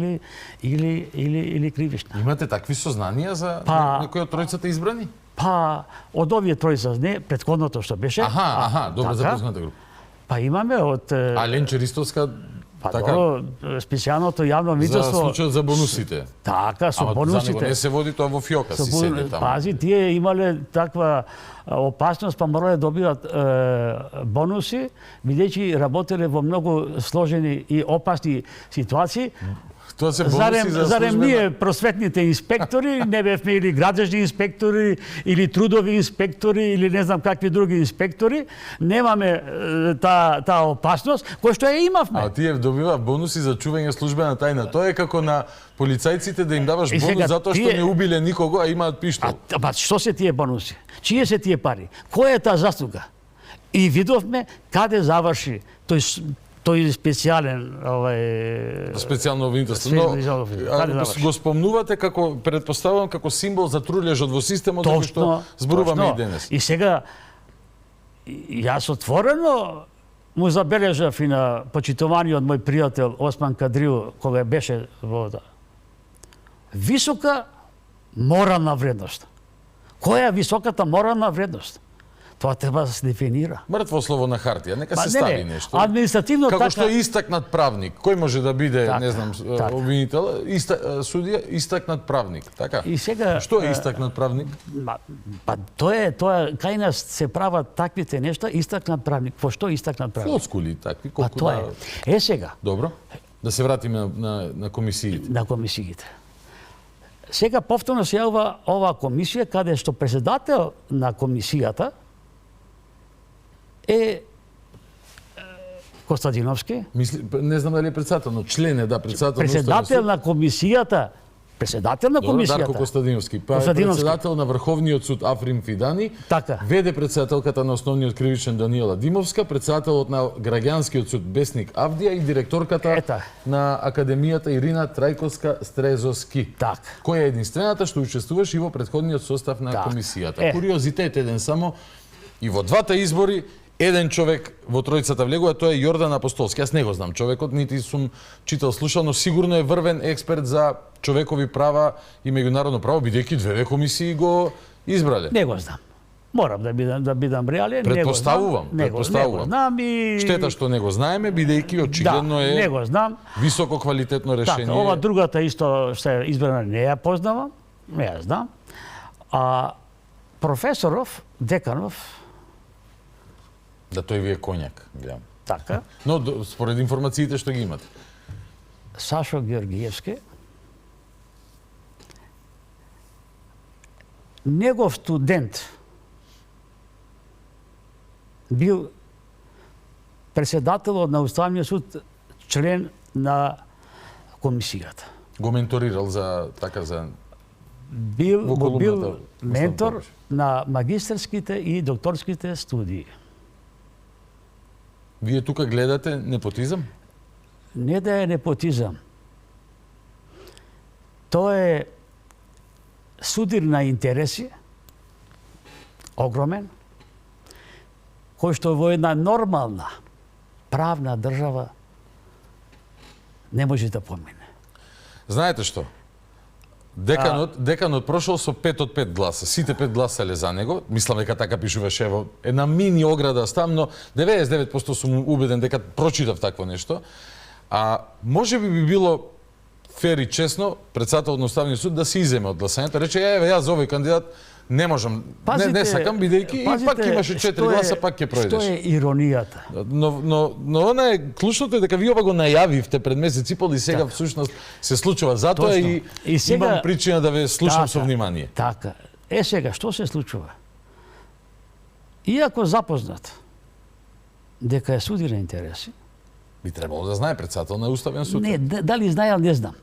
или кривишна. Имате такви сознанија за некој од тројцата избрани? Па, од овие тројца не, претходното што беше. Добро запозната група. Па имаме од... А Ленче Ристовска... Така, специјалното јавно мијоство... За случајот за бонусите. Така, со бонусите. За него не се води тоа во фиока, си седи таму. Пази, тие имале таква опасност, па морале да добиват бонуси, бидејќи работеле во многу сложени и опасни ситуации. Тоа се бонуси за Зарем ние просветните инспектори не бевме или градежни инспектори, или трудови инспектори, или не знам какви други инспектори, немаме таа опасност, кој што ја имавме. А тие добива бонуси за чување службена тајна. Тоа е како на полицајците да им даваш бонус затоа што не убиле никого, а имаат пиштол. Па што се тие бонуси? Чие се тие пари? Која е таа заслуга? И видовме каде заврши тој специјален специјално обвинителство. Но го спомнувате како, предпоставувам, како символ за трулежот во системот кој што зборуваме и денес. И сега јас отворено му забележав и на почитуваниот мој пријател Осман Кадриу кога беше во висока морална вредност. Која е високата морална вредност? Тоа треба да се дефинира. Мртво слово на хартија, нека се стави нешто. Административно како што е истакнат правник, кој може да биде, не знам, обвинител, судија, истакнат правник, така? И сега што е истакнат правник? Па тоа кај нас се прават таквите нешта, истакнат правник. Во што истакнат правник? Флоскули такви, колку тоа е. Сега. Добро. Да се вратиме на комисиите. На комисиите. Сега повторно се јавува оваа комисија каде што председател на комисијата е Костадиновски. Не знам дали е председател, но член е, председател на комисијата. Председател на комисијата. Дарко Костадиновски. Па е председател на Врховниот суд Африм Фидани. Така. Веде председателката на Основниот кривичен Даниела Димовска, председателот на Граѓанскиот суд Бесник Авдија и директорката на Академијата Ирина Трајковска-Стрезоски. Так. Која е единствената што учествуваше и во претходниот состав на комисијата. Куриозитет еден само, и во двата избори еден човек во тројцата влегува, тоа е Јордан Апостолски. Јас не го знам човекот, нити сум читал, слушал, но сигурно е врвен експерт за човекови права и меѓународно право, бидејќи две комисии го избрале. Не го знам. Морам да бидам реален. Претпоставувам, Не го знам и... Штета што не го знаеме, бидејќи очигледно не е го знам. високо квалитетно решение. Така, ова другата исто што е избрана не ја познавам, не ја знам. А професоров, деканов, Да, тој ви е коњак, гледам. така, Но според информациите што ги имате. Сашо Георгиевски, негов студент бил председателот на Уставниот суд, член на комисијата. Го менторирал за Бил Во колумната ментор Устав на магистерските и докторските студии. Вие тука гледате непотизам? Не да е непотизам. Тоа е судир на интереси, огромен, кој што во една нормална правна држава не може да помине. Знаете што? Деканот прошол со 5 од 5 гласа. Сите 5 гласале за него. Мислам дека така пишуваше во една мини ограда стам, но 99% сум убеден дека прочитав такво нешто. А може би било фер и честно председателот на Уставниот суд да се иземе од гласањето. Рече, еве јас за овој кандидат не можам, не сакам, бидејќи и пак имаше 4 гласа, пак ќе пројдеш. Што е иронијата? Но она е клучното е дека вие ова го најавивте пред месец и пол и сега всушност се случува. Затоа и сега, имам причина да ве слушам со внимание. Така. Сега, што се случува? Иако запознат дека е судир на интереси, Би требало да знае председател на Уставен суд. не, дали знаел, не знам.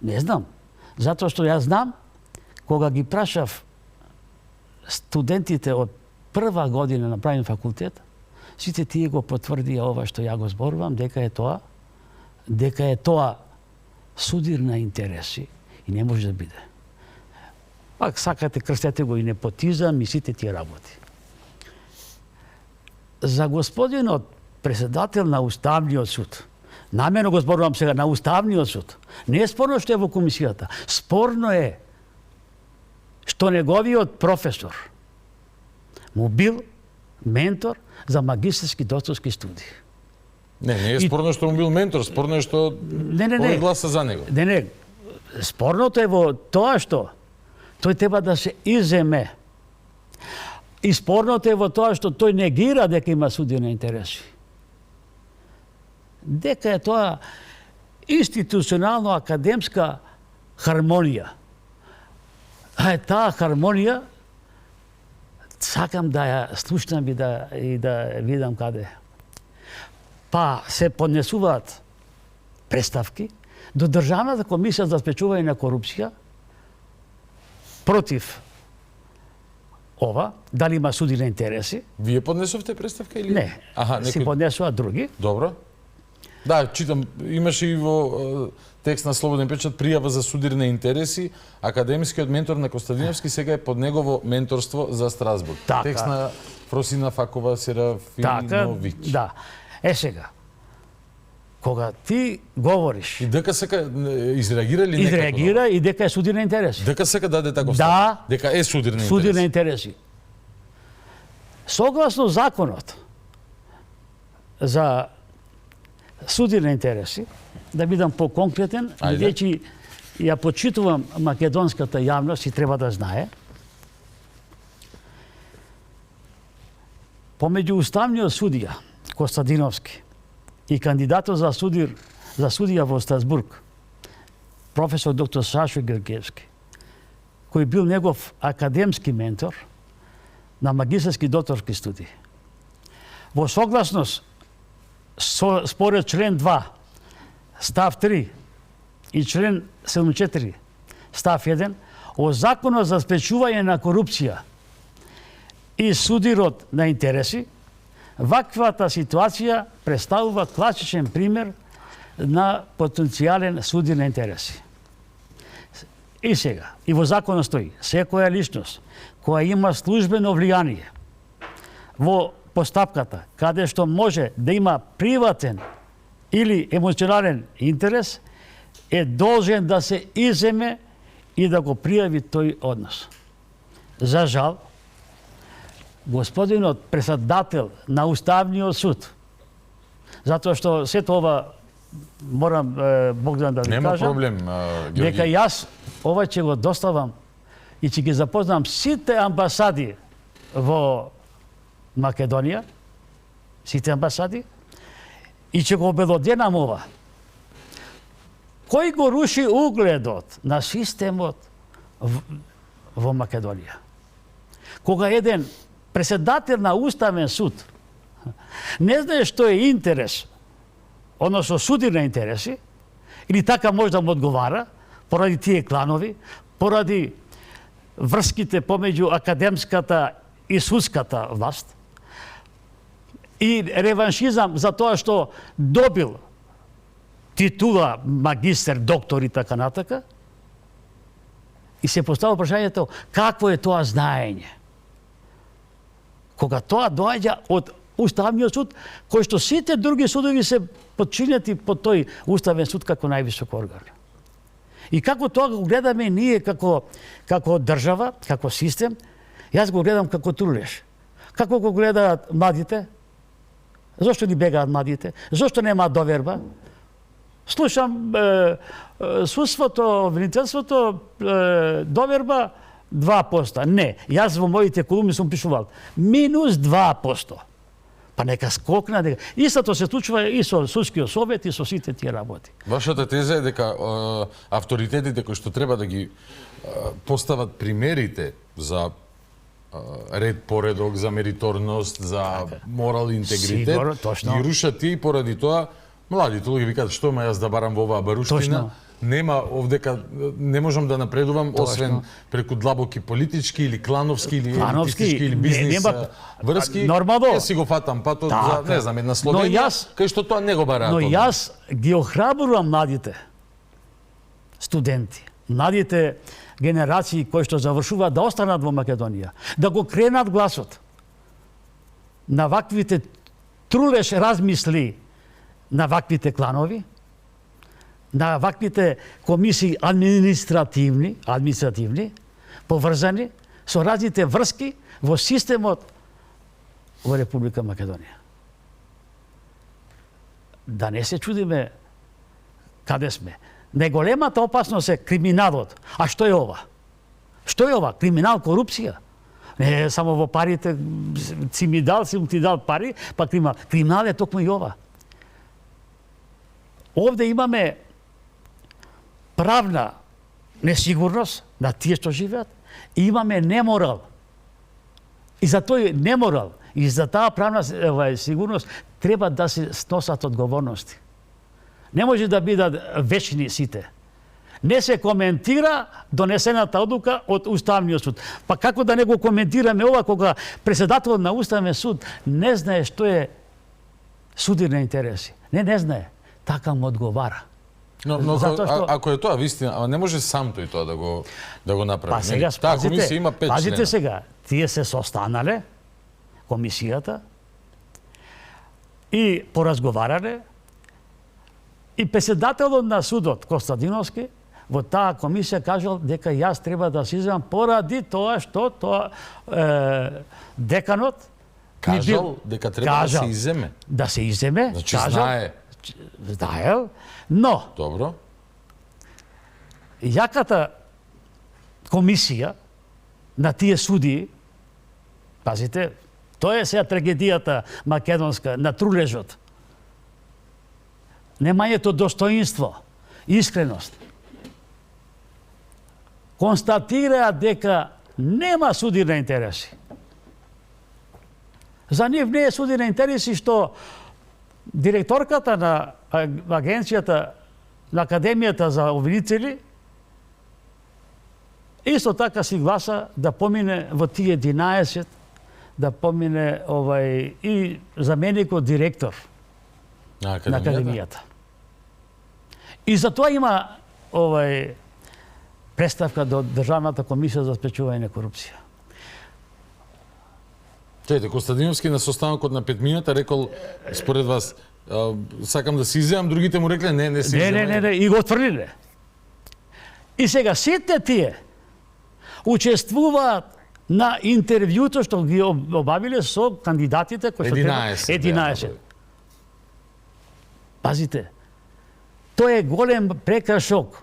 Не знам. Затоа што ја знам, кога ги прашав студентите од прва година на правен факултет, сите тие го потврдија ова што ја го зборувам, дека е тоа судир на интереси и не може да биде. Пак сакате, крстете го и непотизам и сите тие работи. За господинот председател на Уставниот суд, намерно го зборувам сега на Уставниот суд, не е спорно што е во комисијата, спорно е што неговиот професор му бил ментор за магистерски докторски студии. Не е спорно што му бил ментор, спорно е што овој гласа за него. Не, спорното е во тоа што тој треба да се иземе. И спорното е во тоа што тој негира дека има судија на интереси. Дека е тоа институционално академска хармонија. А е таа хармонија сакам да ја слушнам и да видам каде. Па се поднесуваат представки до Државната комисија за спречување на корупција против ова, дали има суди на интереси. Вие поднесовте представка или? Не, си поднесуваат други. Добро. Да, читам, имаше и во текст на Слободен печат пријава за судир на интереси, академскиот ментор на Костадиновски сега е под негово менторство за Страсбург. Така. Текст на Фросина Факова Серафиновиќ. Да. Сега, кога ти говориш... И ДКСК изреагира ли некако? Изреагира и дека е судир на интереси. ДКСК даде таков став? Да. Дека е судир на интереси. Судир на интереси. Согласно законот за судир на интереси, да бидам по-конкретен, бидејќи ја почитувам македонската јавност и треба да знае, помеѓу уставниот судија Костадиновски и кандидатот за судија во Страсбург, професор доктор Сашо Георгиевски, кој бил негов академски ментор на магистерски докторски студии. Во согласност според член 2, став 3 и член 74, став 1, о Законот за спречување на корупција и судирот на интереси, ваквата ситуација представува класичен пример на потенцијален судир на интереси. И сега, и во законот стои, секоја личност која има службено влијание во постапката, каде што може да има приватен или емоционален интерес, е должен да се иземе и да го пријави тој однос. За жал, господинот председател на Уставниот суд, затоа што сето ова морам Богдан да ви Нема кажам, проблем, дека Георги. јас ова ќе го доставам и ќе ги запознам сите амбасади во Македонија, сите амбасади, и ќе го обелоденам ова. Кој го руши угледот на системот во Македонија? Кога еден председател на Уставен суд не знае што е интерес, односно суди на интереси, или така може да му одговара, поради тие кланови, поради врските помеѓу академската и судската власт, и реваншизам за тоа што добил титула магистер, доктор и така натака, и се поставува прашањето какво е тоа знаење. Кога тоа доаѓа од Уставниот суд, кој што сите други судови се подчинети под тој Уставен суд како највисок орган. И како тоа го гледаме ние како држава, како систем, јас го гледам како трулеш. Како го гледаат младите? Зошто ни бегаат младите? Зошто нема доверба? Слушам судството, обвинителството, доверба 2%. Не, јас во моите колумни сум пишувал минус 2%. Па нека скокна, дека истото се случува и со судскиот совет и со сите тие работи. Вашата теза е дека авторитетите кои што треба да ги постават примерите за ред, поредок, за мериторност, за морал и интегритет, Сигурно, точно. ги рушат тие и поради тоа младите луѓе викаат што ма јас да барам во оваа баруштина. Точно. Нема овдека не можам да напредувам освен преку длабоки политички или клановски или елитистички или бизнес врски. Нормално. Јас си го фатам патот за не знам една Словенија, кај што тоа не го бараат. Но од јас ги охрабрувам младите студенти, младите генерации кои што завршуваат да останат во Македонија, да го кренат гласот на ваквите трулеш размисли на ваквите кланови, на ваквите комисии административни, поврзани со разните врски во системот во Република Македонија. Да не се чудиме каде сме. Најголемата опасност е криминалот. А што е ова? Што е ова? Криминал, корупција? Не само во парите, си ми ти дал пари, па криминал. Криминал е токму и ова. Овде имаме правна несигурност на тие што живеат и имаме неморал. И за тој неморал и за таа правна сигурност треба да се сносат одговорности. Не може да бидат вечни сите. Не се коментира донесената одлука од Уставниот суд. Па како да не го коментираме ова кога председателот на Уставен суд не знае што е суди на интереси? Не знае. Така му одговара. Но што... ако е тоа вистина, ама не може сам тој тоа да го направи. Па сега, таа комисија има 5 члена. Пазите сега, тие се состанале, комисијата, и поразговарале, и председателот на судот, Костадиновски, во таа комисија кажал дека јас треба да се иземам поради тоа што деканот кажал дека треба да се иземе. Да се иземе, значи кажал, знаел, но добро. Јаката комисија на тие судии, пазите, тоа е сега трагедијата македонска на трулежот. Немањето достоинство, искреност. Констатираа дека нема суди на интереси. За нив не е суди на интереси што директорката на агенцијата на Академијата за обвинители исто така си гласа да помине во тие 11, да помине и заменикот директор на Академијата. И за тоа има представка до Државната комисија за спречување на корупција. Чајте, Костадиновски на состанокот на 5 минута рекол, според вас, сакам да се иземам, другите му рекле, не се иземам. Не, и го отврлиле. И сега сите тие учествуваат на интервјуто што ги обавиле со кандидатите кои што 11. Пазите, тој е голем прекршок,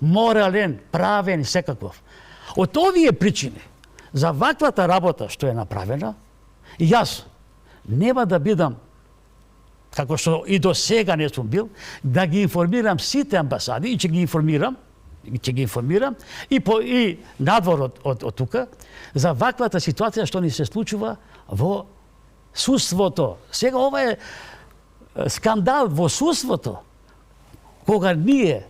морален, правен, секаков. Од овие причини, за ваквата работа што е направена, јас нема да бидам, како што и до сега не сум бил, да ги информирам сите амбасади и ќе ги информирам и надвор од тука за ваквата ситуација што ни се случува во судството. Сега ова е скандал во судството, кога ние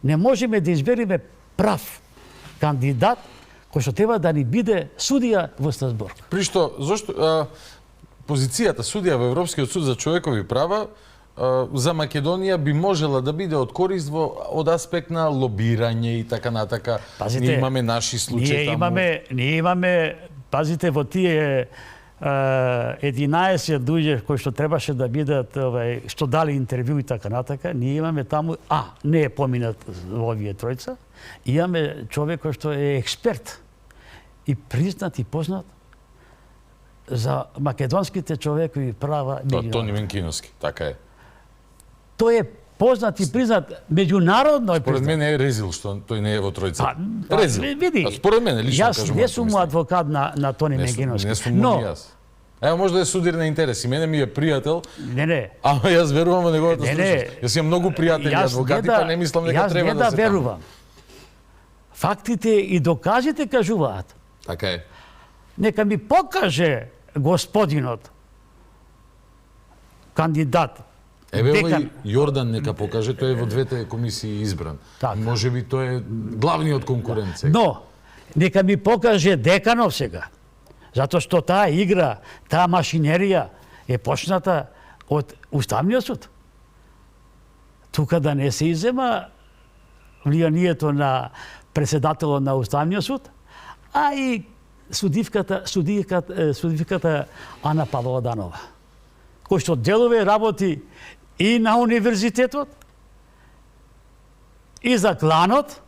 не можеме да избериме прав кандидат кој што треба да ни биде судија во Страсбург. При што, зошто позицијата судија во Европскиот суд за човекови права за Македонија би можела да биде од корист од аспект на лобирање и така натака. Пазите, ние имаме наши случаи таму. Ние имаме, пазите, во тие 11 луѓе кои што требаше да бидат, што дали интервју и така натака, ние имаме таму, не е поминат во овие тројца, имаме човек кој што е експерт и признат и познат за македонските човекови права. Тони Менкиновски, така е. Тој е познат и признат меѓународно. Според мене е резил што тој не е во тројца. Резил. Види, според мене лично јас кажам. Јас не сум адвокат на Тони Менкиновски. Не сум му јас. Ево може да е судир на интереси. Мене ми е пријател. Не. Ама јас верувам во неговата слушност. Јас имам многу пријатели адвокати, па не мислам дека треба да се верувам. Фактите и доказите кажуваат. Така е. Нека ми покаже господинот кандидат. Еве и Јордан нека покаже, тој е во двете комисии избран. Така. Можеби тој е главниот конкурент сега. Но нека ми покаже Деканов сега. Затоа што таа игра, таа машинерија е почната од Уставниот суд. Тука да не се иззема влијанието на председателот на Уставниот суд, а и судивката Ана Павлова Данова, кој што делове работи и на универзитетот, и за кланот,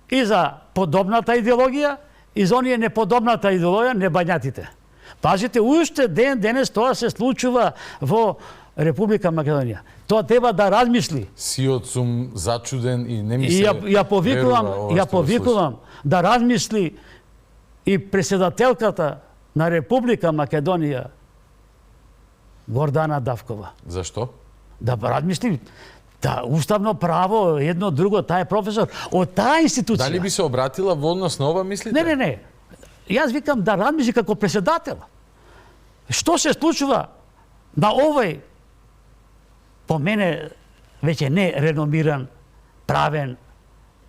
и за подобната идеологија, и за оние неподобната идеологија, небањатите. Пазите, уште денес тоа се случува во Република Македонија. Тоа треба да размисли. Сиот сум зачуден и не ми се ја повикувам да размисли и председателката на Република Македонија Гордана Давкова. Зашто? Да размисли. Да, уставно право, едно друго, таа е професор од таа институција. Дали би се обратила во однос на ова, мислите? Не. Јас викам да размисли како председател. Што се случува на овој, по мене, веќе не реномиран правен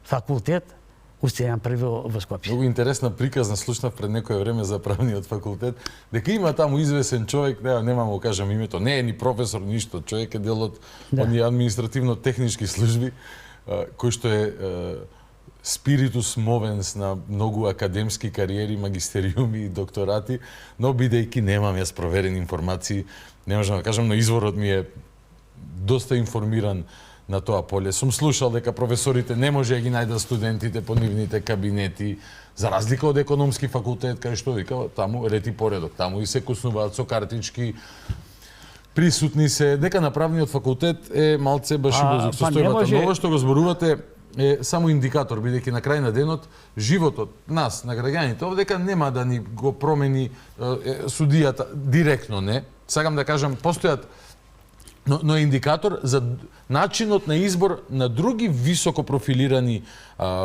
факултет, Устијан први во Скопје. Многу интересна приказна слушнав пред некое време за правниот факултет, дека има таму извесен човек, нема му кажам името, не е ни професор, ништо, човек е дел од оние административно-технички служби, кој што е спиритус мовенс на многу академски кариери, магистериуми и докторати, но бидејќи немам јас проверени информации, не можам да кажам, но изворот ми е доста информиран на тоа поле. Сум слушал дека професорите не може да ги најдат студентите по нивните кабинети, за разлика од економски факултет, кај што вика, таму ред и поредок, таму и се куснуваат со картички, присутни се, дека на правниот факултет е малце башибозук состојбата. Но ова што го зборувате е само индикатор, бидејќи на крај на денот животот нас, на граѓаните, овдека нема да ни го промени судијата директно, не. Сакам да кажам, постојат но е индикатор за начинот на избор на други високо профилирани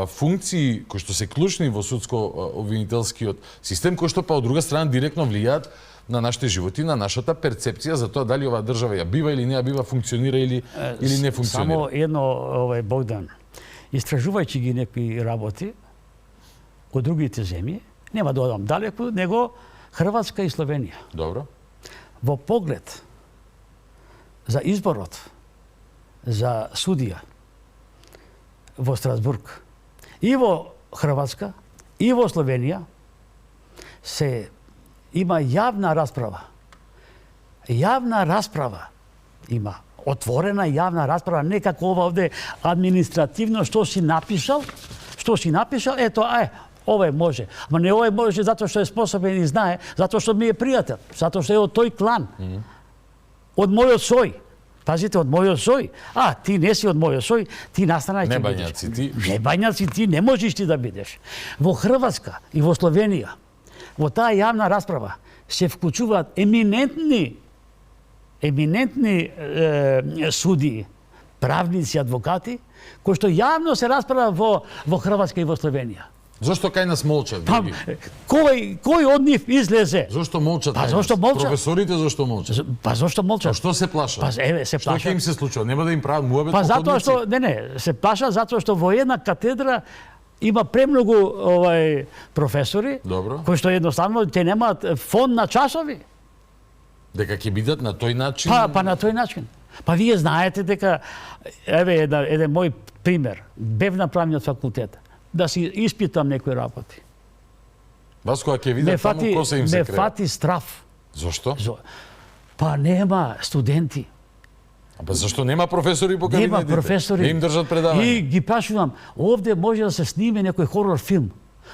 функции кои што се клучни во судско-обвинителскиот систем, кои што па од друга страна директно влијаат на нашите животи, на нашата перцепција за тоа дали оваа држава ја бива или не ја бива, функционира или не функционира. Само едно, Богдан, истражувајќи ги некои работи од другите земји, нема да одам далеку, него Хрватска и Словенија. Добро. Во поглед за изборот за судија во Страсбург и во Хрватска и во Словенија се има јавна расправа. Јавна расправа има. Отворена јавна расправа, не како ова овде административно што си напишал, ето, Овој може. Ама не овој може затоа што е способен и знае, затоа што ми е пријател, затоа што е од тој клан. Од мојот сој. Пазите, од мојот сој. А, ти не си од мојот сој, ти настана ќе бидеш. Небањаци ти. Небањаци ти не можеш ти да бидеш. Во Хрватска и во Словенија, во таа јавна расправа се вклучуваат еминентни судии, правници, адвокати, кои што јавно се расправа во Хрватска и во Словенија. Зошто кај нас молчат? Па, кој од нив излезе? Зошто молчат? Па кај зошто нас? молчат? Професорите зошто молчат? Па зошто молчат? Па што се плашат? Па еве се Што ќе плашат. им се случува? Нема да им прават муабет Па по затоа ходници? што не, се плашат затоа што во една катедра има премногу професори Добро. кои што едноставно те немаат фонд на часови. Дека ќе бидат на тој начин? Па на тој начин. Па вие знаете дека еве еден мој пример. Бев на правниот факултет да си испитам некои работи. Вас кога ќе видат таму коса им се ме крева? фати страф. Зошто? Па нема студенти. А па зашто нема професори по Нема кабинетите? професори. Не им држат предавања. И ги прашувам, овде може да се сниме некој хорор филм.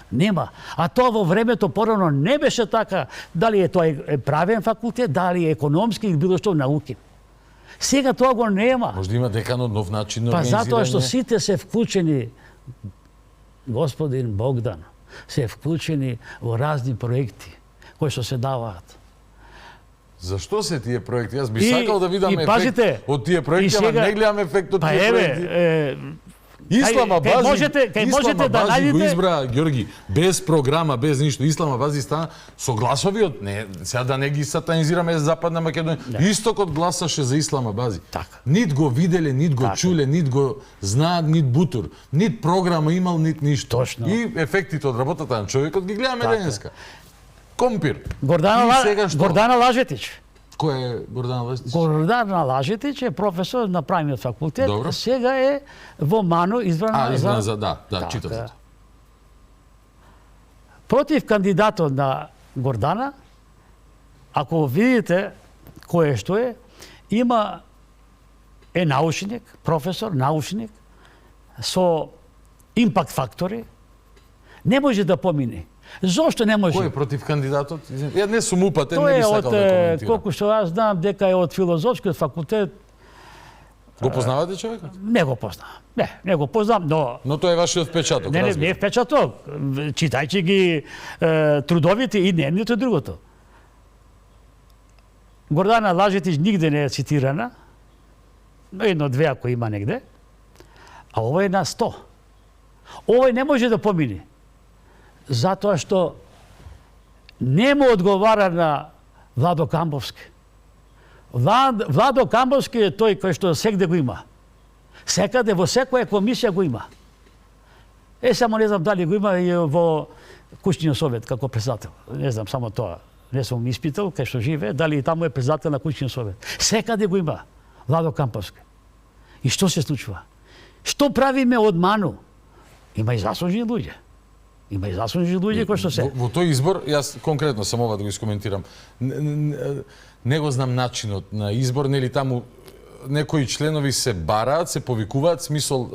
Нема. А тоа во времето порано не беше така. Дали е тоа е правен факултет, дали е економски или било што науки. Сега тоа го нема. Може да има декан од нов начин на Па организирање? затоа што сите се вклучени, господин Богдан, се вклучени во разни проекти кои што се даваат. Зашто се тие проекти? Јас би И- сакал да видам и ефект пазите, од тие проекти, и ама сега- не гледам ефект од Па тие еве, проекти. Ислама кај Бази, можете да го најдете избра Ѓорги без програма, без ништо. Ислама Бази стана со гласови од не, сега да не ги сатанизираме Западна Македонија. Истокот гласаше за Ислама Бази. Така. Нит го виделе, нит го Така. чуле, нит го знаат, нит бутур, нит програма имал, нит ништо. Точно. И ефектите од работата на човекот ги гледаме Така. денеска. Компир. Гордана, И сега што? Гордана Лажетич. Кој е Гордан Лестич? Гордана Лажетич е професор на правниот факултет. Добро. Сега е во МАНУ избрана избран за... за да, Така. читате. Против кандидатот на Гордана, ако видите кој е што е, има научник, професор, научник, со импакт фактори, не може да помине. Зошто не може? Кој е против кандидатот? Ја не сум упатен, Тој не е би од, сакал да коментирам. колку што јас знам, дека е од филозофскиот факултет. Го познавате човекот? Не го познавам. Не го познавам, но Но тоа е вашиот впечаток, не е разбирам. впечаток. Читајќи ги трудовите и не, нито другото. Гордана Лажетич нигде не е цитирана, но едно-две ако има негде, а ова е на 100. Овој не може да помине, затоа што не му одговара на Владо Камбовски. Владо Камбовски е тој кој што сегде го има. Секаде, во секоја комисија го има. Само не знам дали го има и во Кучниот совет како председател. Не знам, само тоа. Не сум испитал кај што живее, дали и таму е председател на Кучниот совет. Секаде го има Владо Камбовски. И што се случува? Што правиме од МАНУ? Има и заслужени луѓе. Има и заслужени луѓе кои што се. Во тој избор, јас конкретно сам ова да го искоментирам. Не го знам начинот на избор, нели таму некои членови се бараат, се повикуваат, смисол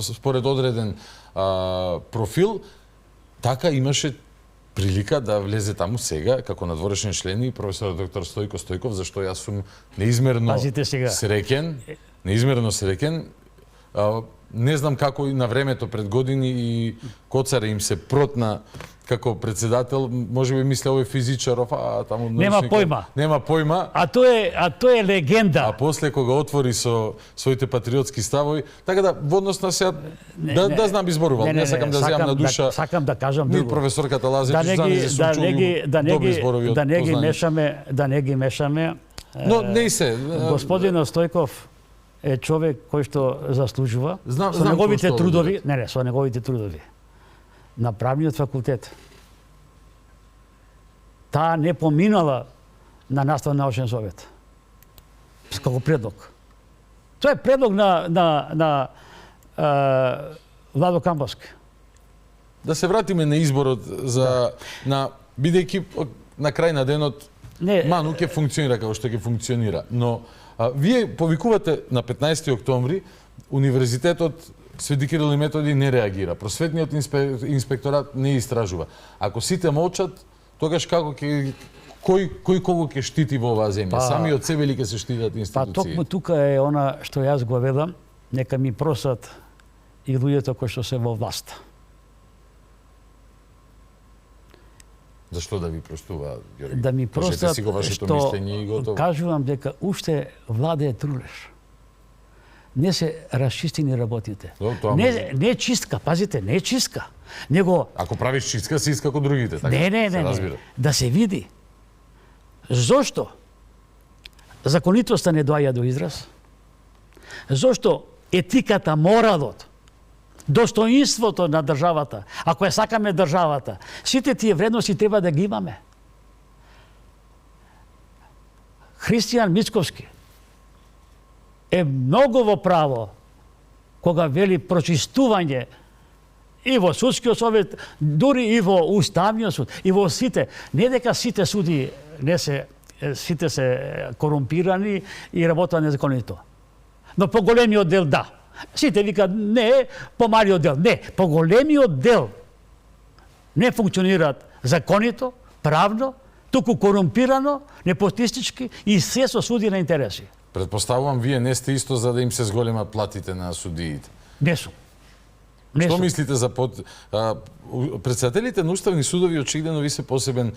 според одреден профил, така имаше прилика да влезе таму сега како надворешен член и професор доктор Стојко Стојков, зашто јас сум неизмерно Пазите сега. среќен. Не знам како и на времето пред години и Коцаре им се протна како председател, можеби мисле овој физичаров, а таму Нема појма. Нема појма. А тоа е легенда. А после кога отвори со своите патриотски ставови, така да во однос на сега да знам изборувал. Не сакам да земам на душа. Сакам да кажам Ни друго. професорката Лазарич Да не ги мешаме. Но не се. Господинот Стојков е човек кој што заслужува Знам со неговите кој што трудови, со неговите трудови на правниот факултет. Таа не поминала на наставен научен совет. Како предлог. Тоа е предлог на Владо Камбовски. Да се вратиме на изборот на бидејќи на крај на денот МАНУ ќе функционира како што ќе функционира, но вие повикувате на 15 октомври Универзитетот Свети Кирил и Методи не реагира. Просветниот инспекторат не истражува. Ако сите молчат, тогаш како ќе кој кого ќе штити во оваа земја? Сами од себе ли ќе се штитат институции? Токму тука е она што јас го велам, нека ми просат и луѓето кои што се во власт. Зашто да ви простуваат, Ѓорги? Да ми простат си го вашето што мислење и готово. кажувам дека уште влада е трулеш. Не се расчистени работите. Тоа Не чистка, пазите, не чистка. Него Ако правиш чистка, си иска како другите, така? не, се разбира. да се види зошто законитоста не доаѓа до израз, зошто етиката, моралот, достоинството на државата, ако ја сакаме државата, сите тие вредности треба да ги имаме. Христијан Мицковски е многу во право кога вели прочистување и во судскиот совет, дури и во уставниот суд, и во сите, не дека сите суди сите се корумпирани и работат незаконито. Но по големиот дел да. Сите викаат не, по малиот дел не, по големиот дел не функционираат законито, правно, туку корумпирано, непотистички и се со суди на интереси. Предпоставувам, вие не сте исто за да им се зголемат платите на судиите. Не сум. Што мислите за председателите на уставни судови очигледно ви се посебен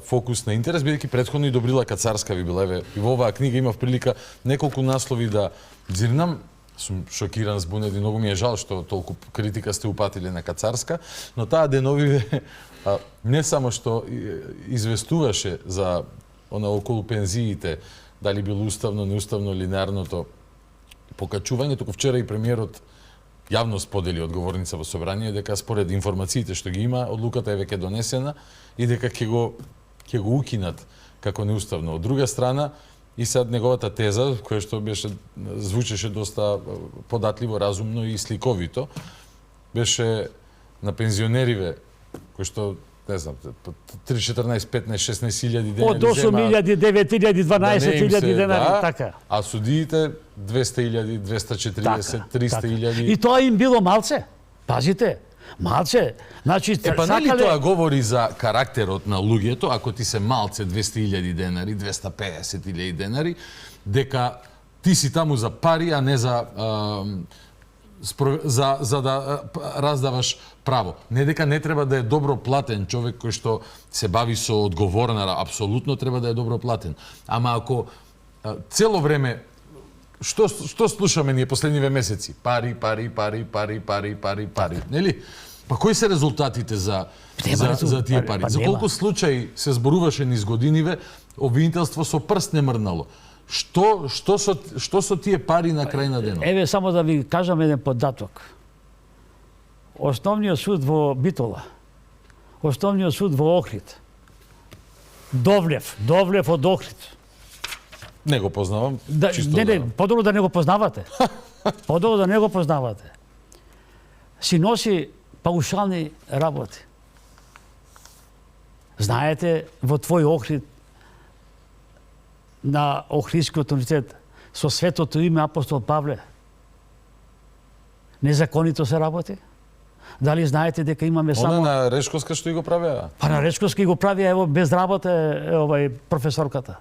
фокус на интерес, бидејќи претходно и Добрила Кацарска ви била, еве, и во оваа книга имав прилика неколку наслови да дзирнам. Сум шокиран, збунет и многу ми е жал што толку критика сте упатили на Кацарска, но таа деновиве не само што известуваше за она околу пензиите, дали било уставно, неуставно, линеарното покачување, туку вчера и премиерот јавно сподели одговорница во собрание дека според информациите што ги има, одлуката е веќе донесена и дека ќе го укинат како неуставно. Од друга страна, и сад неговата теза, која што звучеше доста податливо, разумно и сликовито, беше на пензионериве, кои што, не знам, 3, 14, 15, 16 илјади денари Од 8.000, 9.000, 12.000 денари, така. А судиите 200.000, 240, 300.000. И тоа им било малце. Пазите, малце. Значи, Па нели тоа говори за карактерот на луѓето, ако ти се малце 200.000 денари, 250.000 денари, дека ти си таму за пари, а не за да раздаваш право. Не дека не треба да е добро платен човек кој што се бави со одговорна, апсолутно треба да е добро платен. Ама ако цело време што слушаме ние последниве месеци? Пари, нели? Па кои се резултатите за тие пари? За колку случаи се зборуваше низ годиниве, обвинителство со прст не мрднало? Што со тие пари на крај на денот? Еве само да ви кажам еден податок. Основниот суд во Битола, Основниот суд во Охрид, Довлев од Охрид. Не го познавам. Подобро да не го познавате. Подобро да не го познавате. Си носи паушални работи. Знаете, во твој Охрид, на Охридскиот универзитет, со светото име Апостол Павле, незаконито се работи? Дали знаете дека имаме само... Она на Решковска што и го правеа? Па на Решковска и го правеа, ево, без работа е професорката.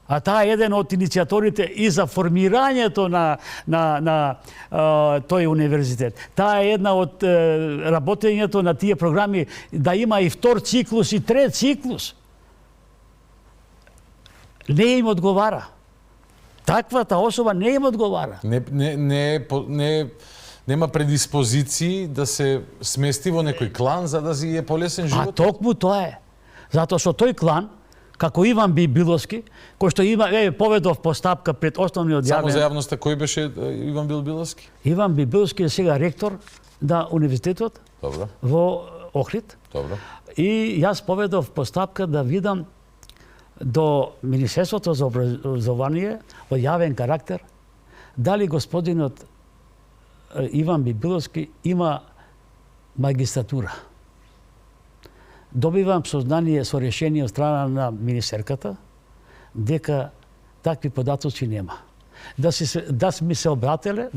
А таа е еден од иницијаторите и за формирањето на тој универзитет. Таа е една од работењето на тие програми да има и втор циклус и трет циклус. Не им одговара. Таквата особа не им одговара. Нема предиспозиции да се смести во некој клан за да си е полесен живот? А токму тоа е. Затоа што тој клан, како Иван Биловски, кој што има поведов постапка пред основниот јавен... Само за јавноста, кој беше Иван Биловски? Иван Биловски е сега ректор на универзитетот. Добро. Во Охрид. Добро. И јас поведов постапка да видам до Министерството за образование од јавен карактер дали господинот Иван Биловски има магистратура. Добивам сознание со решение од страна на министерката дека такви податоци нема. да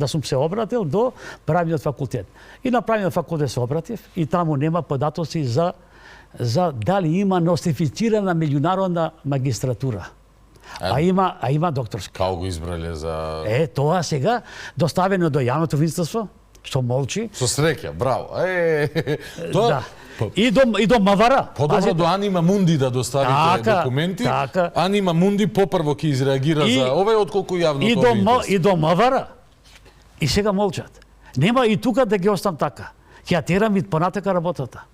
сум се обратил до правниот факултет. И на правниот факултет се обратив и таму нема податоци за дали има носифицирана меѓународна магистратура. А има докторска. Као го избрале за... Тоа сега доставено до јавното винство, што молчи. Со среќа, браво. Тоа... Да. И до МВР. Подобро до Анима Мунди да доставите документи. Така. Анима Мунди попрво ќе изреагира за овој отколку јавното и до МВР. И сега молчат. Нема и тука да ги остам така. Ќе ја терам и понатака работата.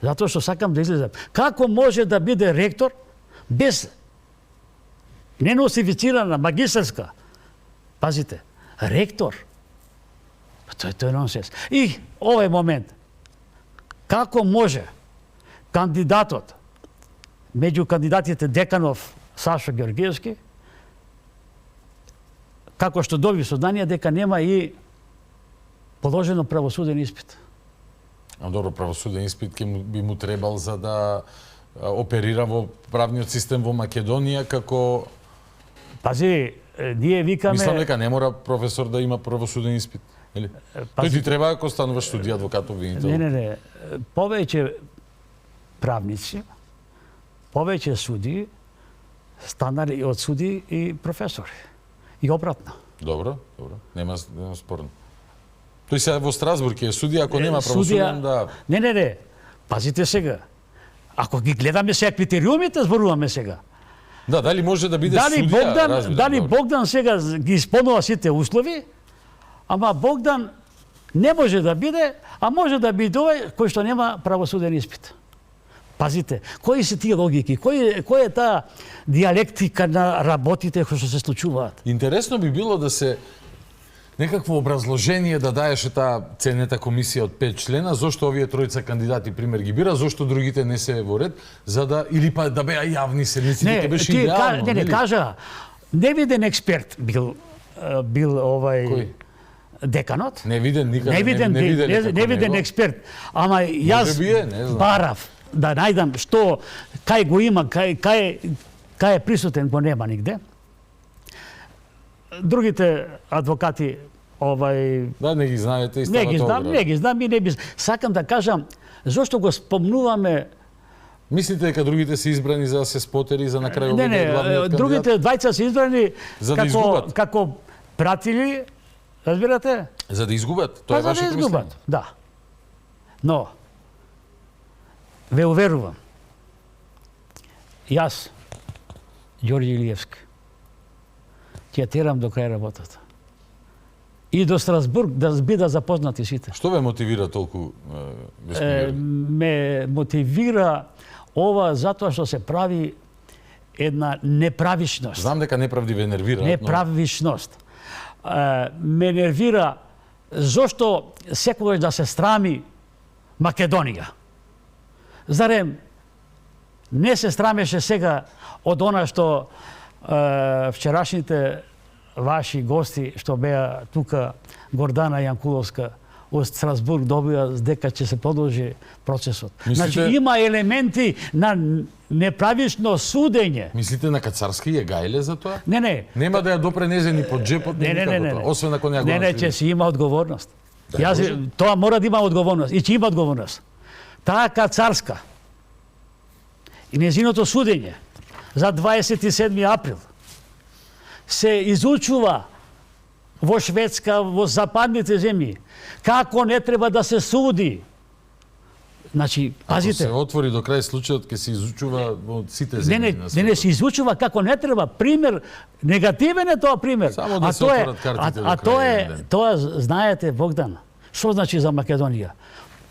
Затоа што сакам да излезам. Како може да биде ректор без неносифицирана магистерска? Пазите, ректор. Тоа е нонсенс. И овој момент. Како може кандидатот меѓу кандидатите Деканов Сашо Георгиевски, како што доби сознание дека нема и положено правосуден испит? Добро, правосуден испит би му требал за да оперира во правниот систем во Македонија како... Пази, ние викаме... Мислам дека не мора професор да има правосуден испит. Или? Тој ти треба ако стануваш судија, адвокат, обвинител. Не. Повеќе правници, повеќе суди станали од суди и професори. И обратно. Добро. Нема спорно. Тој сега во Страсбург е судија, ако нема правосуден, да... Не. Пазите сега. Ако ги гледаме сега критериумите, зборуваме сега. Да, дали може да биде судија? Дали Богдан сега ги исполнува сите услови, ама Богдан не може да биде, а може да биде овој кој што нема правосуден испит. Пазите, кои се тие логики, кој е таа диалектика на работите кои што се случуваат? Интересно би било да се некакво образложение да даеше таа ценета комисија од 5 члена, зошто овие тројца кандидати пример ги бира, зошто другите не се во ред, за да или па да беа јавни седници, дека беше идеално. Не, кажа, невиден експерт бил овај Кој? Деканот. Невиден никаде. Невиден експерт. Ама јас барав да најдам што кај го има, кај е присутен, го нема нигде. Другите адвокати Да, не ги знаете и стават Не ги знам и не би... Сакам да кажам, зошто го спомнуваме... Мислите дека другите се избрани за да се спотери за на крај овој главниот кандидат? Другите двајца се избрани за да изгубат. Како пратили, разбирате? За да изгубат, тоа е вашето мислење. Да. Но ве уверувам, јас, Ѓорѓе Илиевски, ќе терам до крај работата. И до Страсбург да бидат запознати сите. Што ве мотивира толку, ме мотивира ова затоа што се прави една неправишност. Знам дека неправди ве нервира. Неправишност. Ме нервира зошто секогаш да се страми Македонија. Зарем не се страмеше сега од она што вчерашните ваши гости што беа тука, Гордана Јанкуловска од Страсбург, добија дека ќе се продолжи процесот. Значи има елементи на неправишно судење. Мислите на Кацарски е гајле за тоа? Не. Нема да ја допренезе ни под джепот, не. Освен ако не ја го Не, ќе си има одговорност. Тоа мора да има одговорност и ќе има одговорност. Таа Кацарска и незиното судење за 27 април се изучува во Шведска, во западните земји, како не треба да се суди. Значи, пазите. Ако се отвори до крај случајот, ќе се изучува во сите земји на светот. Не се изучува како не треба. Пример, негативен е тоа пример. Само да се отворат картите до крај. Тоа знаете, Богдан, што значи за Македонија?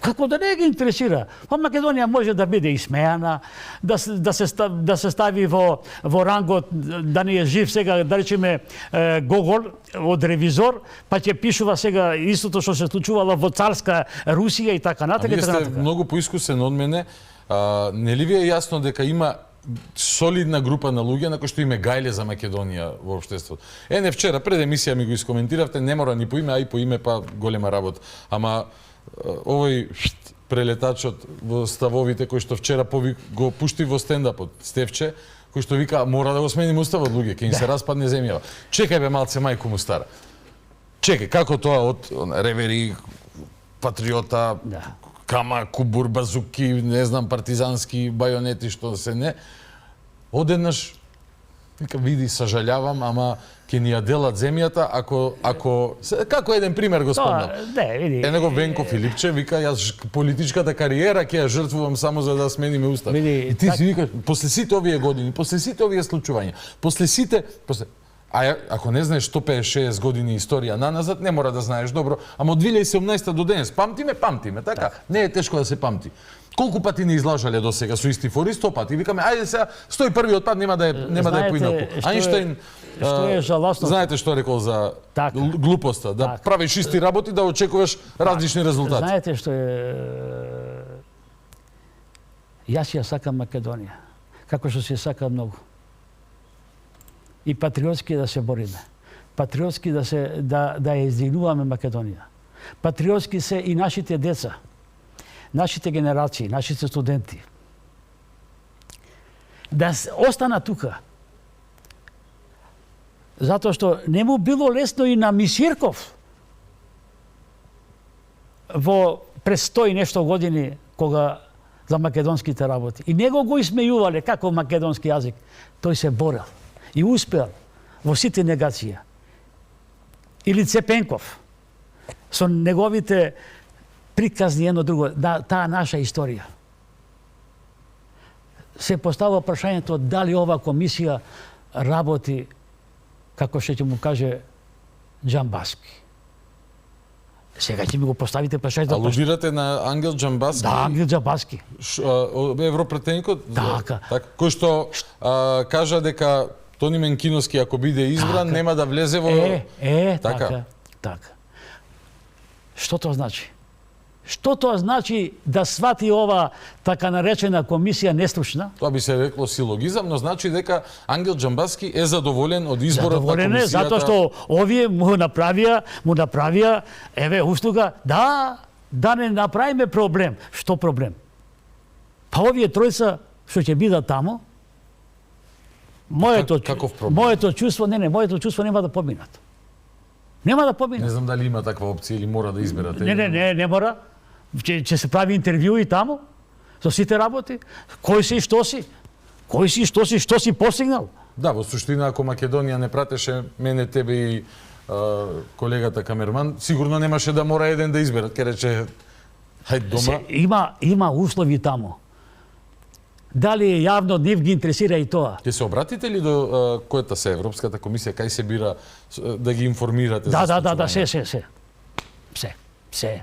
Како да не ги интересира? Па Македонија може да биде исмејана, да се стави во рангот, да не е жив сега, да речеме, Гогол од ревизор, па ќе пишува сега истото што се случувало во царска Русија и така натаму. Вие сте многу поискусен од мене. Нели ви е јасно дека има солидна група на луѓе на кои што име гајле за Македонија во општеството? Не вчера пред емисија ми го искоментиравте, не мора ни по име, а и по име па голема работа. Ама овој прелетачот во ставовите кој што вчера го пушти во стендапот, Стевче, кој што вика мора да го смениме уставот, луѓе, ќе ни се распадне земјава. Чекај бе малце мајко му стара. Чекај, како тоа од ревери, патриота, кама, кубур, базуки, не знам, партизански бајонети, што се не. Одеднаш, вика, види, сожалявам, ама ќе ни ја делат земјата, како еден пример го спомнам. Него Венко Филипче вика, јас политичката кариера ќе ја жртвувам само за да смениме устав. И ти си викаш, после сите овие години, после сите овие случувања, ако не знаеш 150-60 години историја наназад, не мора да знаеш добро, ама од 2017 до денес памтиме, така? Не е тешко да се памти. Колку пати не излажале до сега со исти фори, 100 пати. Викаме, ајде сега, 101-иот пат нема да е поинаку. Ајнштајн, што е жалосно. Знаете што рекол за глупоста, да правиш исти работи, да очекуваш различни резултати. Знаете што е... Јас ја сакам Македонија, како што се сака многу. И патриотски да се бориме. Патриотски да ја издигнуваме Македонија. Патриотски се и нашите деца, нашите генерации, нашите студенти. Да остана тука. Затоа што не му било лесно и на Мисирков во пред 100 и нешто години кога за македонските работи. И него го исмејувале како македонски јазик. Тој се борел и успеал во сите негација. Или Цепенков со неговите приказни едно друго, таа наша историја. Се поставува прашањето дали ова комисија работи како што ќе му каже Џамбаски. Сега ќе ми го поставите прашањето. Алудирате на Ангел Џамбаски? Да, Ангел Џамбаски. Европретеникот? Така. Кој што кажа дека Тони Менкиновски ако биде избран нема да влезе во... Така. Што тоа значи? Што тоа значи да свати ова така наречена комисија нестручна? Тоа би се рекло силогизам, но значи дека Ангел Џамбаски е задоволен од изборот на комисијата. Затоа што овие му направија услуга, да не направиме проблем. Што проблем? Па овие тројца што ќе бидат таму, моето чувство нема да поминат. Нема да поминат. Не знам дали има таква опција или мора да изберате. Не мора. Ќе се прави интервјуи таму со сите работи. Кој си и што си постигнал? Да, во суштина ако Македонија не пратеше мене, тебе и колегата камерман, сигурно немаше да мора еден да изберат. Ке рече хајде дома. Има услови таму. Дали е јавно, нив ги интересира и тоа. Ќе се обратите ли до којата се Европската комисија, кај се бира да ги информирате за случувањето? Се.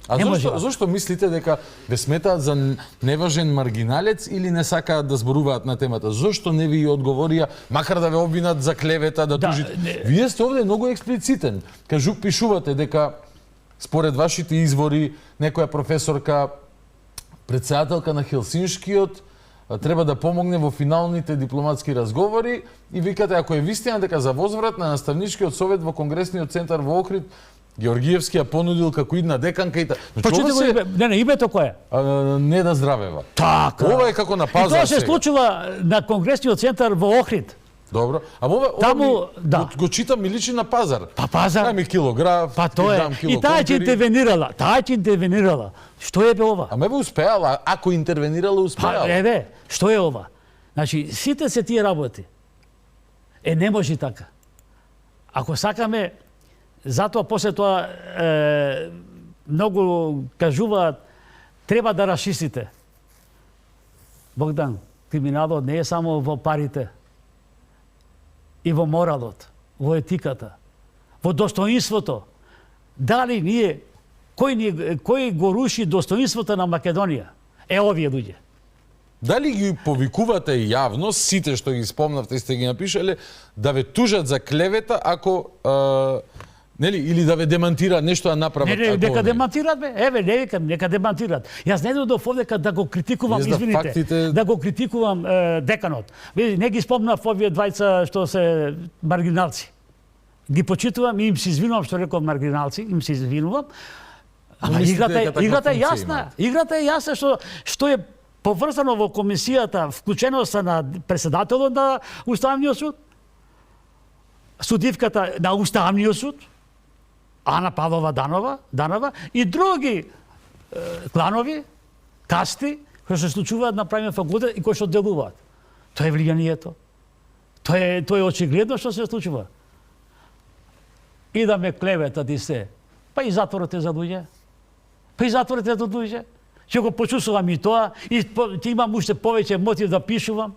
А зошто мислите дека ве сметаат за неважен маргиналец или не сакаат да зборуваат на темата? Зошто не ви одговорија, макар да ве обвинат за клевета, да тужите? Вие сте овде многу експлицитен. Пишувате дека според вашите извори некоја професорка, претседателка на Хелсиншкиот, треба да помогне во финалните дипломатски разговори и викате ако е вистина дека за возврат на наставничкиот совет во Конгресниот центар во Охрид Георгиевски ја понудил како идна деканка и Почуте го името кој е? Неда Здравева. Така. Ова е како на пазар. И тоа се случува на Конгресниот центар во Охрид. Добро. А ова го читам ми личи на пазар. Па пазар. Дај ми килограф, па тоа е. И таа ќе интервенирала. Што е бе ова? Ама бе успеала, ако интервенирала успеала. Па што е ова? Значи сите се тие работи. Не може така. Ако сакаме, затоа после тоа многу кажуваат треба да расчистите. Богдан, криминалот не е само во парите. И во моралот, во етиката, во достоинството. Дали ние, кој го руши достоинството на Македонија? Овие луѓе. Дали ги повикувате јавно, сите што ги спомнавте и сте ги напишале, да ве тужат за клевета ако или да ве демантираат нешто да направат? Нека демантираат бе. Не викам, нека демантираат. Јас не додов овдека да го критикувам, извините, да го критикувам деканот. Не ги спомнав овие двајца што се маргиналци. Ги почитувам и им се извинувам што реков маргиналци, им се извинувам. Ама играта е јасна. Играта е јасна што е поврзано во комисијата, вклученоста на председателот на Уставниот суд, судивката на Уставниот суд, Ана Павлова Данова и други кланови, касти, кои се случуваат на правиот факултет и кои што делуваат. Тоа е влијанието. Тоа е очигледно што се случува. И да ме клеветат и се. Па и затворите за луѓе. Ќе го почувствувам и тоа и ќе имам уште повеќе мотив да пишувам.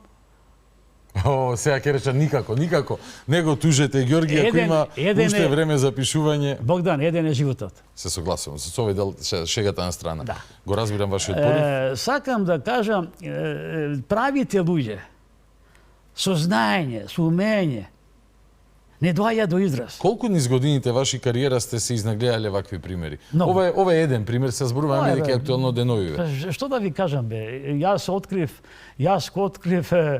Сега ќе речам никако. Не го тужете Ѓорги, ако има уште време за пишување. Богдан, еден е животот. Се согласувам. Со овој дел шегата на страна. Да. Го разбирам вашиот порив. Сакам да кажам, правите луѓе со знаење, со умење, не доаѓа до израз. Колку низ годините ваши кариера сте се изнагледале вакви примери? Много. Ова е еден пример, се зборуваме дека е актуелно деновиве. Што да ви кажам бе? Јас открив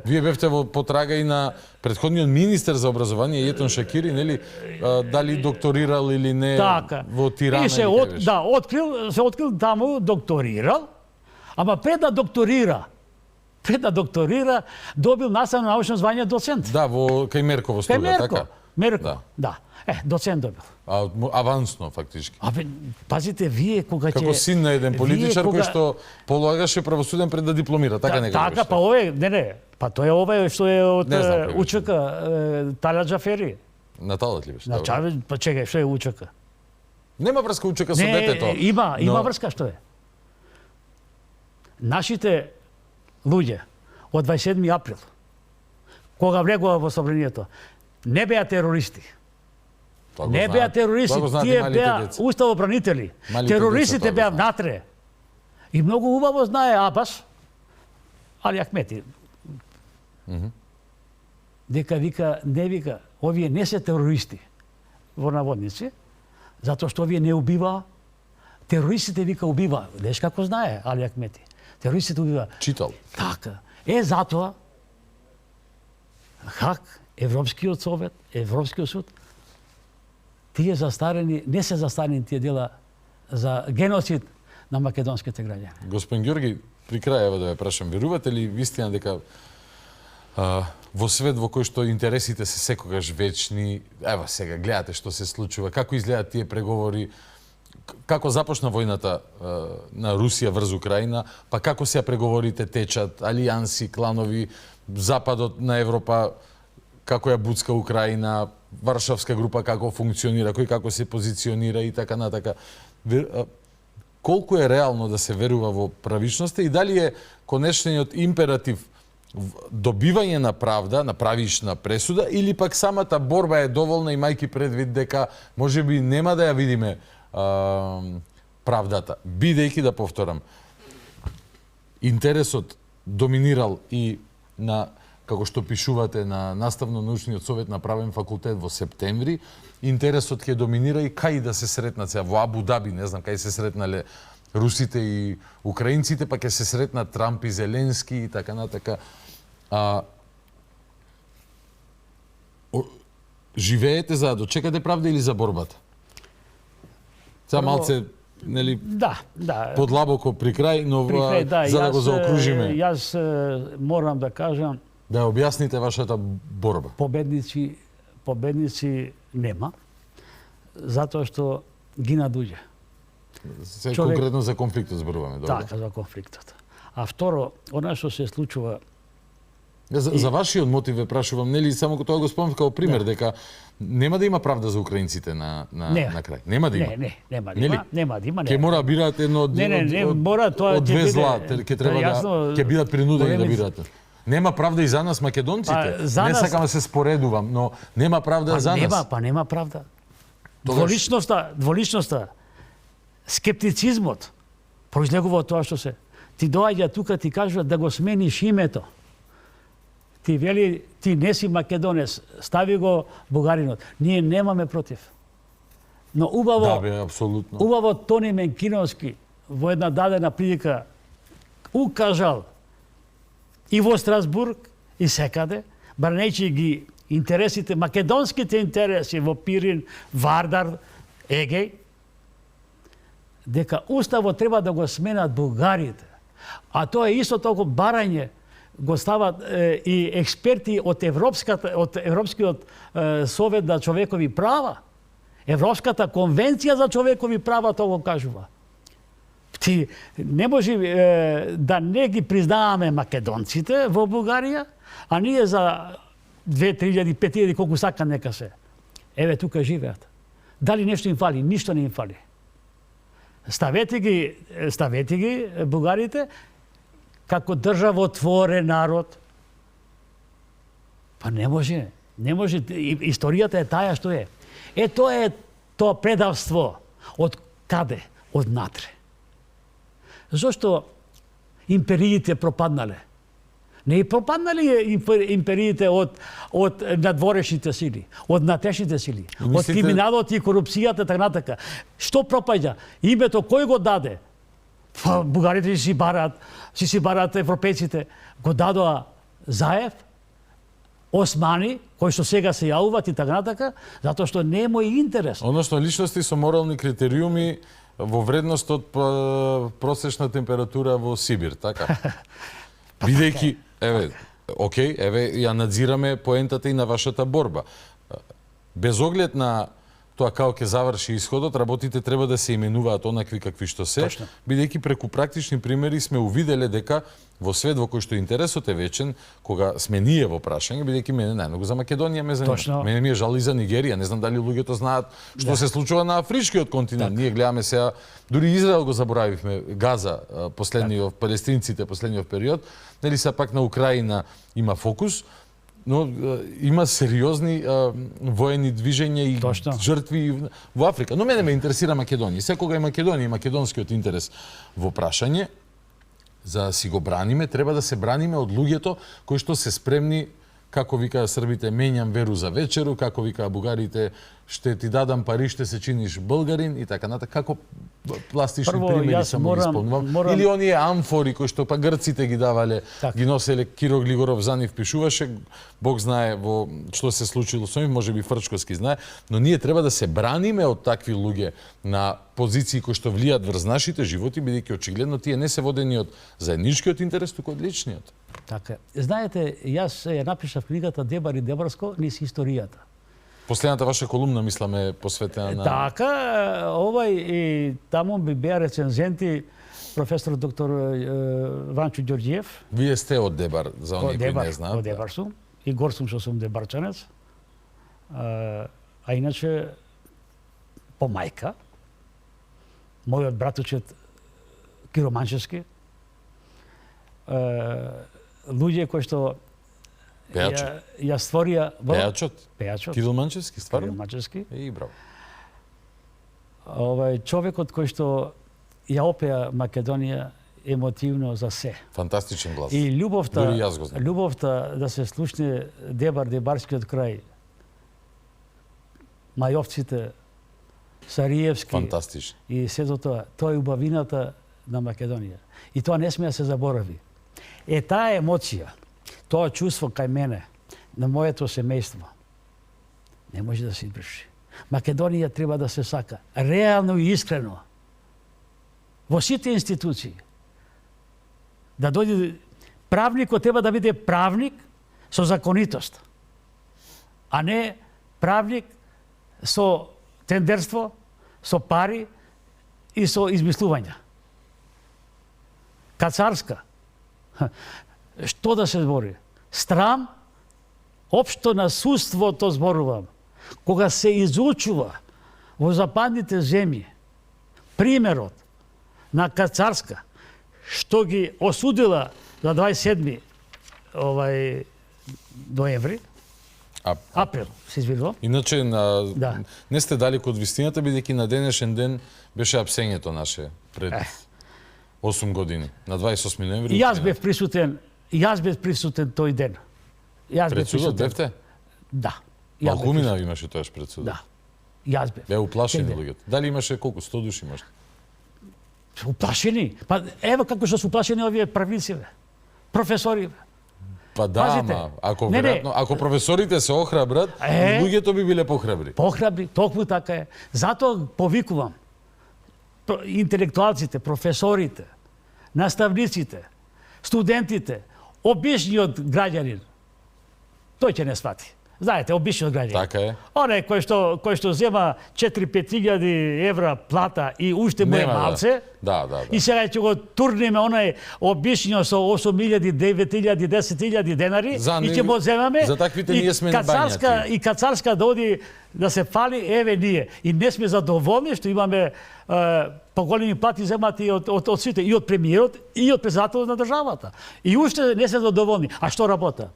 Вие бевте во потрага и на претходниот министер за образование Јетон Шакири, нели, дали докторирал или не во Тирана. се открил таму, докторирал, ама пред да докторира, добил наставно научно звање доцент. Да, кај Мерково студија, така? Мерко, да. Доцент добил. Авансно, фактички. Пазите, вие кога ќе... Како син на еден политичар кој што полагаше правосуден пред да дипломира, така не го беше? Така, па тоа е овој што е од УЧК, Талат Џафери. Наталат ли беше? Па чекај, што е УЧК? Нема врска УЧК со детето. Има врска, што е. Нашите луѓе од 27 април, кога влегува во собранието, не беа терористи. Не беа терористи, тие беа уставобранители. Терористите беа внатре. И многу убаво знае Абас, Али Ахмети, дека не вика, овие не се терористи, во наводници, затоа што овие не убиваа. Терористите вика убиваа. Знаеш како знае Али Ахмети? Терористите убиваа. Читал. Така. Затоа ХАК, Европскиот совет, Европскиот суд, тие застарени, не се застарени тие дела за геноцид на македонските граѓани. Господин Ѓорги, при крај да ве прашам, верувате ли вистина дека во свет во кој што интересите се секогаш вечни, ева сега гледате што се случува, како изгледаат тие преговори, како започна војната на Русија врз Украина, па како сега преговорите течат, алијанси, кланови, западот на Европа, како ја буцка Украина, Варшавска група како функционира, кој како се позиционира и така натака. Колку е реално да се верува во правичноста и дали е конечниот императив добивање на правда, на правична пресуда, или пак самата борба е доволна имајќи предвид дека можеби нема да ја видиме правдата, бидејќи, да повторам, интересот доминирал и на, како што пишувате, на Наставно-научниот совет на правен факултет во септември, интересот ќе доминира и кај да се сретнат сега во Абу Даби, не знам кај се сретнале русите и украинците, па ќе се сретнат Трамп и Зеленски и така натака. Живеете за да дочекате правда или за борбата? Сега малце, нели, подлабоко при крај, но за да го заокружиме. Јас морам да кажам... Да објасните вашата борба. Победници нема, затоа што гина луѓе. Конкретно за конфликтот зборуваме, добро? Така, за конфликтот. А второ, она што се случува... За вашиот мотив ве прашувам, нели само тоа го спомнав како пример, дека нема да има правда за украинците на крај. Нема да има. Нема да има. Ќе мора да бираат едно од две зла, ќе треба да ќе бидат принудени да бираат. Нема правда и за нас македонците. Не сакам да се споредувам, но нема правда за нас. Нема правда. Дволичноста, скептицизмот произлегува од тоа што се. Ти доаѓа тука, ти кажува да го смениш името. Ти вели, ти не си македонец, стави го бугаринот. Ние немаме против. Но убаво, да, бе, апсолутно. Убаво Тони Менкиновски во една дадена прилика укажал и во Страсбург и секаде, бранејќи ги интересите, македонските интереси во Пирин, Вардар, Егеј, дека уставот треба да го сменат бугарите. А тоа е исто толку барање го стават и експерти од Европскиот совет на човекови права. Европската конвенција за човекови права тоа го кажува. Ти не може да не ги признаваме македонците во Бугарија, а ние за 2-3.000, 5.000 колку сака нека се. Еве тука живеат. Дали нешто им фали? Ништо не им фали. Ставете ги бугарите како државотворен народ. Па не може. Историјата е таја што е. Тоа е тоа предавство. Од каде? Од натре. Зошто империите пропаднале? Не и пропаднале империите од надворешните сили, од натешните сили, од криминалот и корупцијата, така натака. Што пропаѓа? Името кој го даде? Бугарите си бараат европејците. Го дадоа Заев, Османи, кои што сега се јавуваат и така натака, затоа што не е мој интерес. Односно личности со морални критериуми во вредност од просечна температура во Сибир, така? Бидејќи, ја надзираме поентата и на вашата борба. Без оглед на тоа како ќе заврши исходот, работите треба да се именуваат онакви какви што се, бидејќи преку практични примери сме увиделе дека во свет во кој што интересот е вечен, кога сме ние во прашање, бидејќи мене најмногу за Македонија ме занима. Мене ми е жал и за Нигерија, не знам дали луѓето знаат што се случува на афричкиот континент. Ние гледаме сега, дури Израел го заборавивме, Газа, палестинците последниот период, нели сепак на Украина има фокус, но има сериозни воени движења и жртви во Африка. Но мене ме интересира Македонија. Секога и Македонија и македонскиот интерес во прашање, за да си го браниме, треба да се браниме од луѓето кои што се спремни, како викаа србите, менјам веру за вечеру, како викаа бугарите, ще ти дадам пари, ще се чиниш българин и така натаму. Како пластични примери само ги спомнувам. Или оние амфори кои што па грците ги давале, ги носеле, Киро Глигоров за нив пишуваше, Бог знае во што се случило со нив, можеби Фрчковски знае, но ние треба да се браниме од такви луѓе на позиции кои што влијат врз нашите животи, бидејќи очигледно тие не се водени од заедничкиот интерес, туку од личниот. Така. Знаете, јас ја напишав книгата Дебар и Дебарско низ историјата. Последната ваша колумна, мислам, е посветена на... Така, и таму би беа рецензенти професор доктор Ванчо Ѓорѓиев. Вие сте од Дебар, за оние кои не знаат. Од Дебар сум. И гор сум што сум дебарчанец. А иначе, по мајка, мојот братучет Киро Манчевски, луѓе кои што ја створија Пејачот. Кирил Манчевски, стварно? Кирил Манчевски. И браво. Човекот кој што ја опеа Македонија емотивно за се. Фантастичен глас. И љубовта, дури јас го знам. Љубовта да се слушне Дебар, Дебарскиот крај, Мајовците, Сариевски. Фантастично. И сето тоа е убавината на Македонија. И тоа не смее да се заборави. Таа емоција, тоа чувство кај мене, на моето семејство, не може да се избриши. Македонија треба да се сака реално и искрено во сите институции. Да дојде правникот треба да биде правник со законитост, а не правник со тендерство, со пари и со измислувања. Кацарска. Што да се збори? Страм, општо на суството зборувам, кога се изучува во западните земји примерот на Кацарска, што ги осудила за 27 ноември, април, се извинувам. Иначе, не сте далеко од вистината, бидејќи на денешен ден беше апсењето наше пред 8 години, на 28 ноември. Јас бев присутен тој ден. Пред судот бевте? Да. Малкумина имаше тоаш пред судот? Да. Јас бев. Бе уплашени луѓето. Дали имаше колку? 100 души може? Уплашени? Па ево како што се уплашени овие правници, професори. Па да, ама ако веројатно, ако професорите се охрабрат, луѓето би биле похрабри. Похрабри, токму така е. Затоа повикувам интелектуалците, професорите, наставниците, студентите, обичниот граѓанин, тој ќе не свати. Знаете, обичниот граѓанин. Така е. Оне кој што зема 4-5 илјади евра плата и уште му е Нема, малце. Да. И сега ќе го турниме онај обичниот со 8.000, 9.000, 10.000 денари За и ќе го земаме. за таквите ние сме Кацарска набањати. и Кацарска да оди да се фали, еве ние. И не сме задоволни што имаме поголеми плати земати од сите, и од премиерот, и од председателот на државата. И уште не се задоволни. А што работа?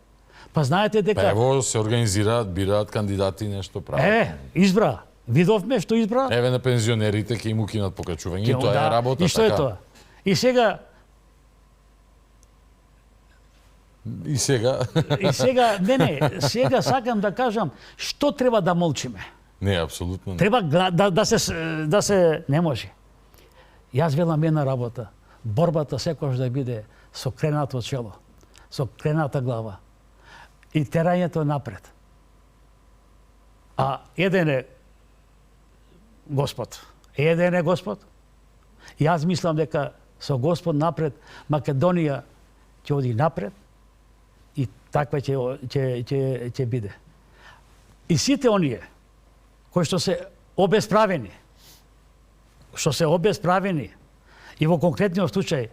Па знаете дека... Па ево се организираат, бираат кандидати, нешто прават. Избра. Видовме што избра. Еве на пензионерите ќе им укинат покачување, и тоа е работа. И што е тоа? И сега И сега сега сакам да кажам што треба да молчиме. не, апсолутно не. Треба да се не може. Јас велам една работа. Борбата секогаш да биде со кренато чело, со крената глава и терањето напред. А еден е Господ. Јас мислам дека со Господ напред Македонија ќе оди напред и таква ќе биде. И сите оние кои што се обесправени, и во конкретниот случај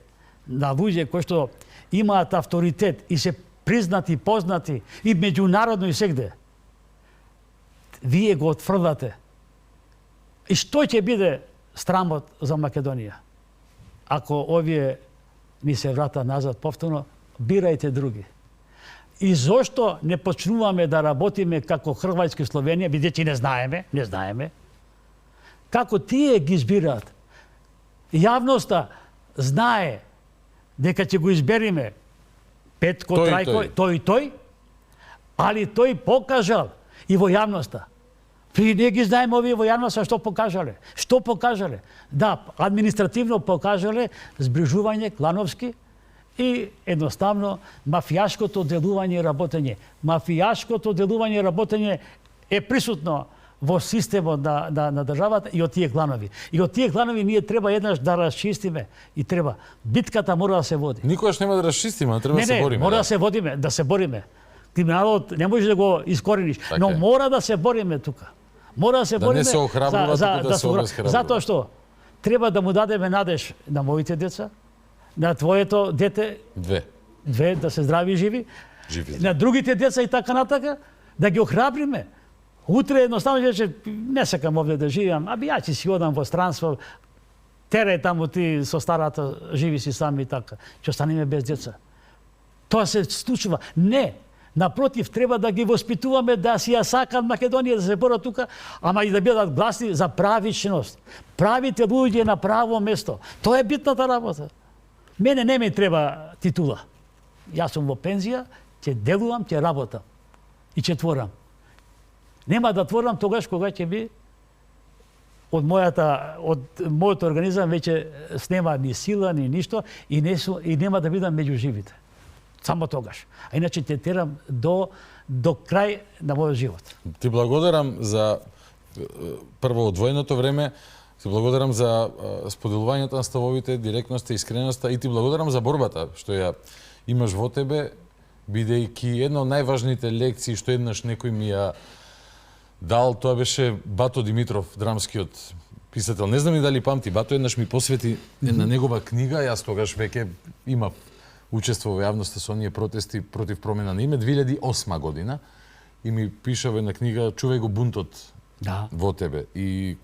на луѓе кои што имаат авторитет и се признати, познати и меѓународно и сегде, вие го отфрлате. И што ќе биде срамот за Македонија? Ако овие ни се врата назад повторно, бирајте други. И зошто не почнуваме да работиме како Хрватска и Словенија, бидејќи не знаеме, како тие ги избираат. Јавноста знае дека ќе го избериме Петко, Трајко, тој, али тој покажал и во јавноста. Не ги знаеме овие во јавноста што покажале. Што покажале? Да, административно покажале зближување клановски и едноставно мафијашкото делување и работење. Мафијашкото делување и работење е присутно во системот на државата и од тие кланови. И од тие кланови ние треба еднаш да расчистиме и треба. Битката мора да се води. Никогаш нема да расчистиме, треба да се бориме. Мора да се бориме. Криминалот не можеш да го искорениш, но мора да се бориме тука. Мора да се бориме. Да не се охрабрува, туку да се обесхрабрува. Затоа што треба да му дадеме надеж на моите деца, на твоето дете, две да се здрави и живи, на другите деца и така натака, да ги охрабриме. Утре едноставно ќе не сакам овде да живеам, ја ќе си одам во странство, терај таму ти со старата, живи си сам и така. Ќе останеме без деца. Тоа се случува. Не, напротив, треба да ги воспитуваме да си ја сакат Македонија, да се борат тука, ама и да бидат гласни за правичност. Правите луѓе на право место. Тоа е битната работа. Мене не ми треба титула. Јас сум во пензија, ќе делувам, ќе работам и ќе творам. Нема да творам тогаш кога ќе би од мојот организам веќе снема ни сила, ни ништо и нема да бидам меѓу живите. Само тогаш. А иначе те терам до крај на мојот живот. Ти благодарам за прво одвоеното време, ти благодарам за споделувањето на ставовите, директноста, искреноста и ти благодарам за борбата што ја имаш во тебе, бидејќи една од најважните лекции што еднаш некој ми ја дал, тоа беше Бато Димитров, драмскиот писател. Не знам и дали памти, Бато еднаш ми посвети една негова книга, јас тогаш веќе имав учество во јавноста со оние протести против промена на име 2008 година и ми пиша во една книга "Чувај го бунтот во тебе". И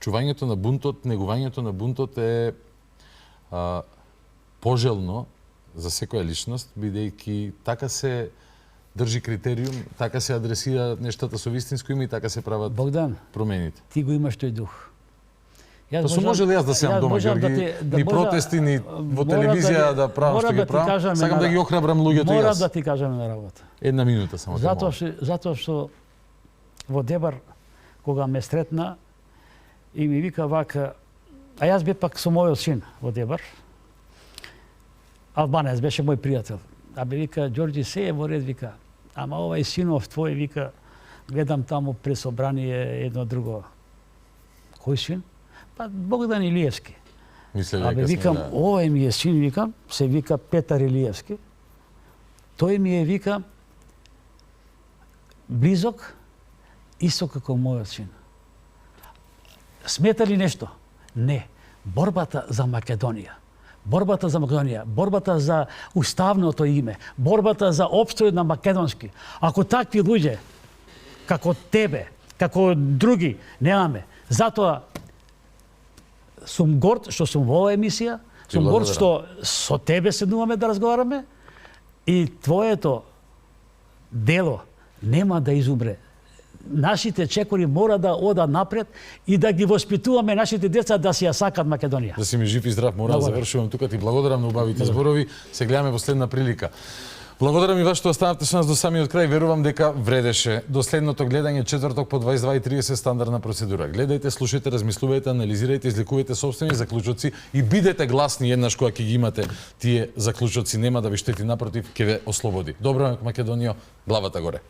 чувањето на бунтот, негувањето на бунтот е пожелно за секоја личност, бидејќи така се држи критериум, така се адресираат нештата со вистинско име и така се прават промените. Ти го имаш тој дух. Па сум можел јас да сеам дома, Ѓорги, ни протести, ни во телевизија да правам што ги правам. Сакам да ги охрабрам луѓето и јас. Морам да ти кажам на работа. Една минута само те молам. Затоа што во Дебар, кога ме сретна и ми вика вака, а јас бе пак со мојот син во Дебар, албанец беше мој пријател. А бе вика, Ѓорѓи, се е во ред, вика, ама овај синов твој, вика, гледам таму пред собрание едно друго. Кој син? Па Богдан Илиевски. Мислеле Абе, дека сме викам, овој ми е син, викам, се вика Петар Илиевски. Тој ми е, вика, близок, исто како мојот син. Смета ли нешто? Не. Борбата за Македонија. Борбата за Македонија, борбата за уставното име, борбата за опстојот на македонски. Ако такви луѓе, како тебе, како други, немаме, затоа сум горд што сум во оваа емисија, сум горд што со тебе седнуваме да разговараме и твоето дело нема да изумре. Нашите чекори мора да одат напред и да ги воспитуваме нашите деца да си ја сакат Македонија. Да си ми жив и здрав, морам да завршувам тука. Ти благодарам на убавите зборови. Се гледаме во следна прилика. Благодарам и вас што останавте со нас до самиот крај. Верувам дека вредеше. До следното гледање четврток по 22:30 стандардна процедура. Гледајте, слушајте, размислувајте, анализирајте, извлекувајте собствени заклучоци и бидете гласни еднаш кога ќе ги имате тие заклучоци. Нема да ви штети, напротив, ќе ве ослободи. Добро, Македонијо, главата горе.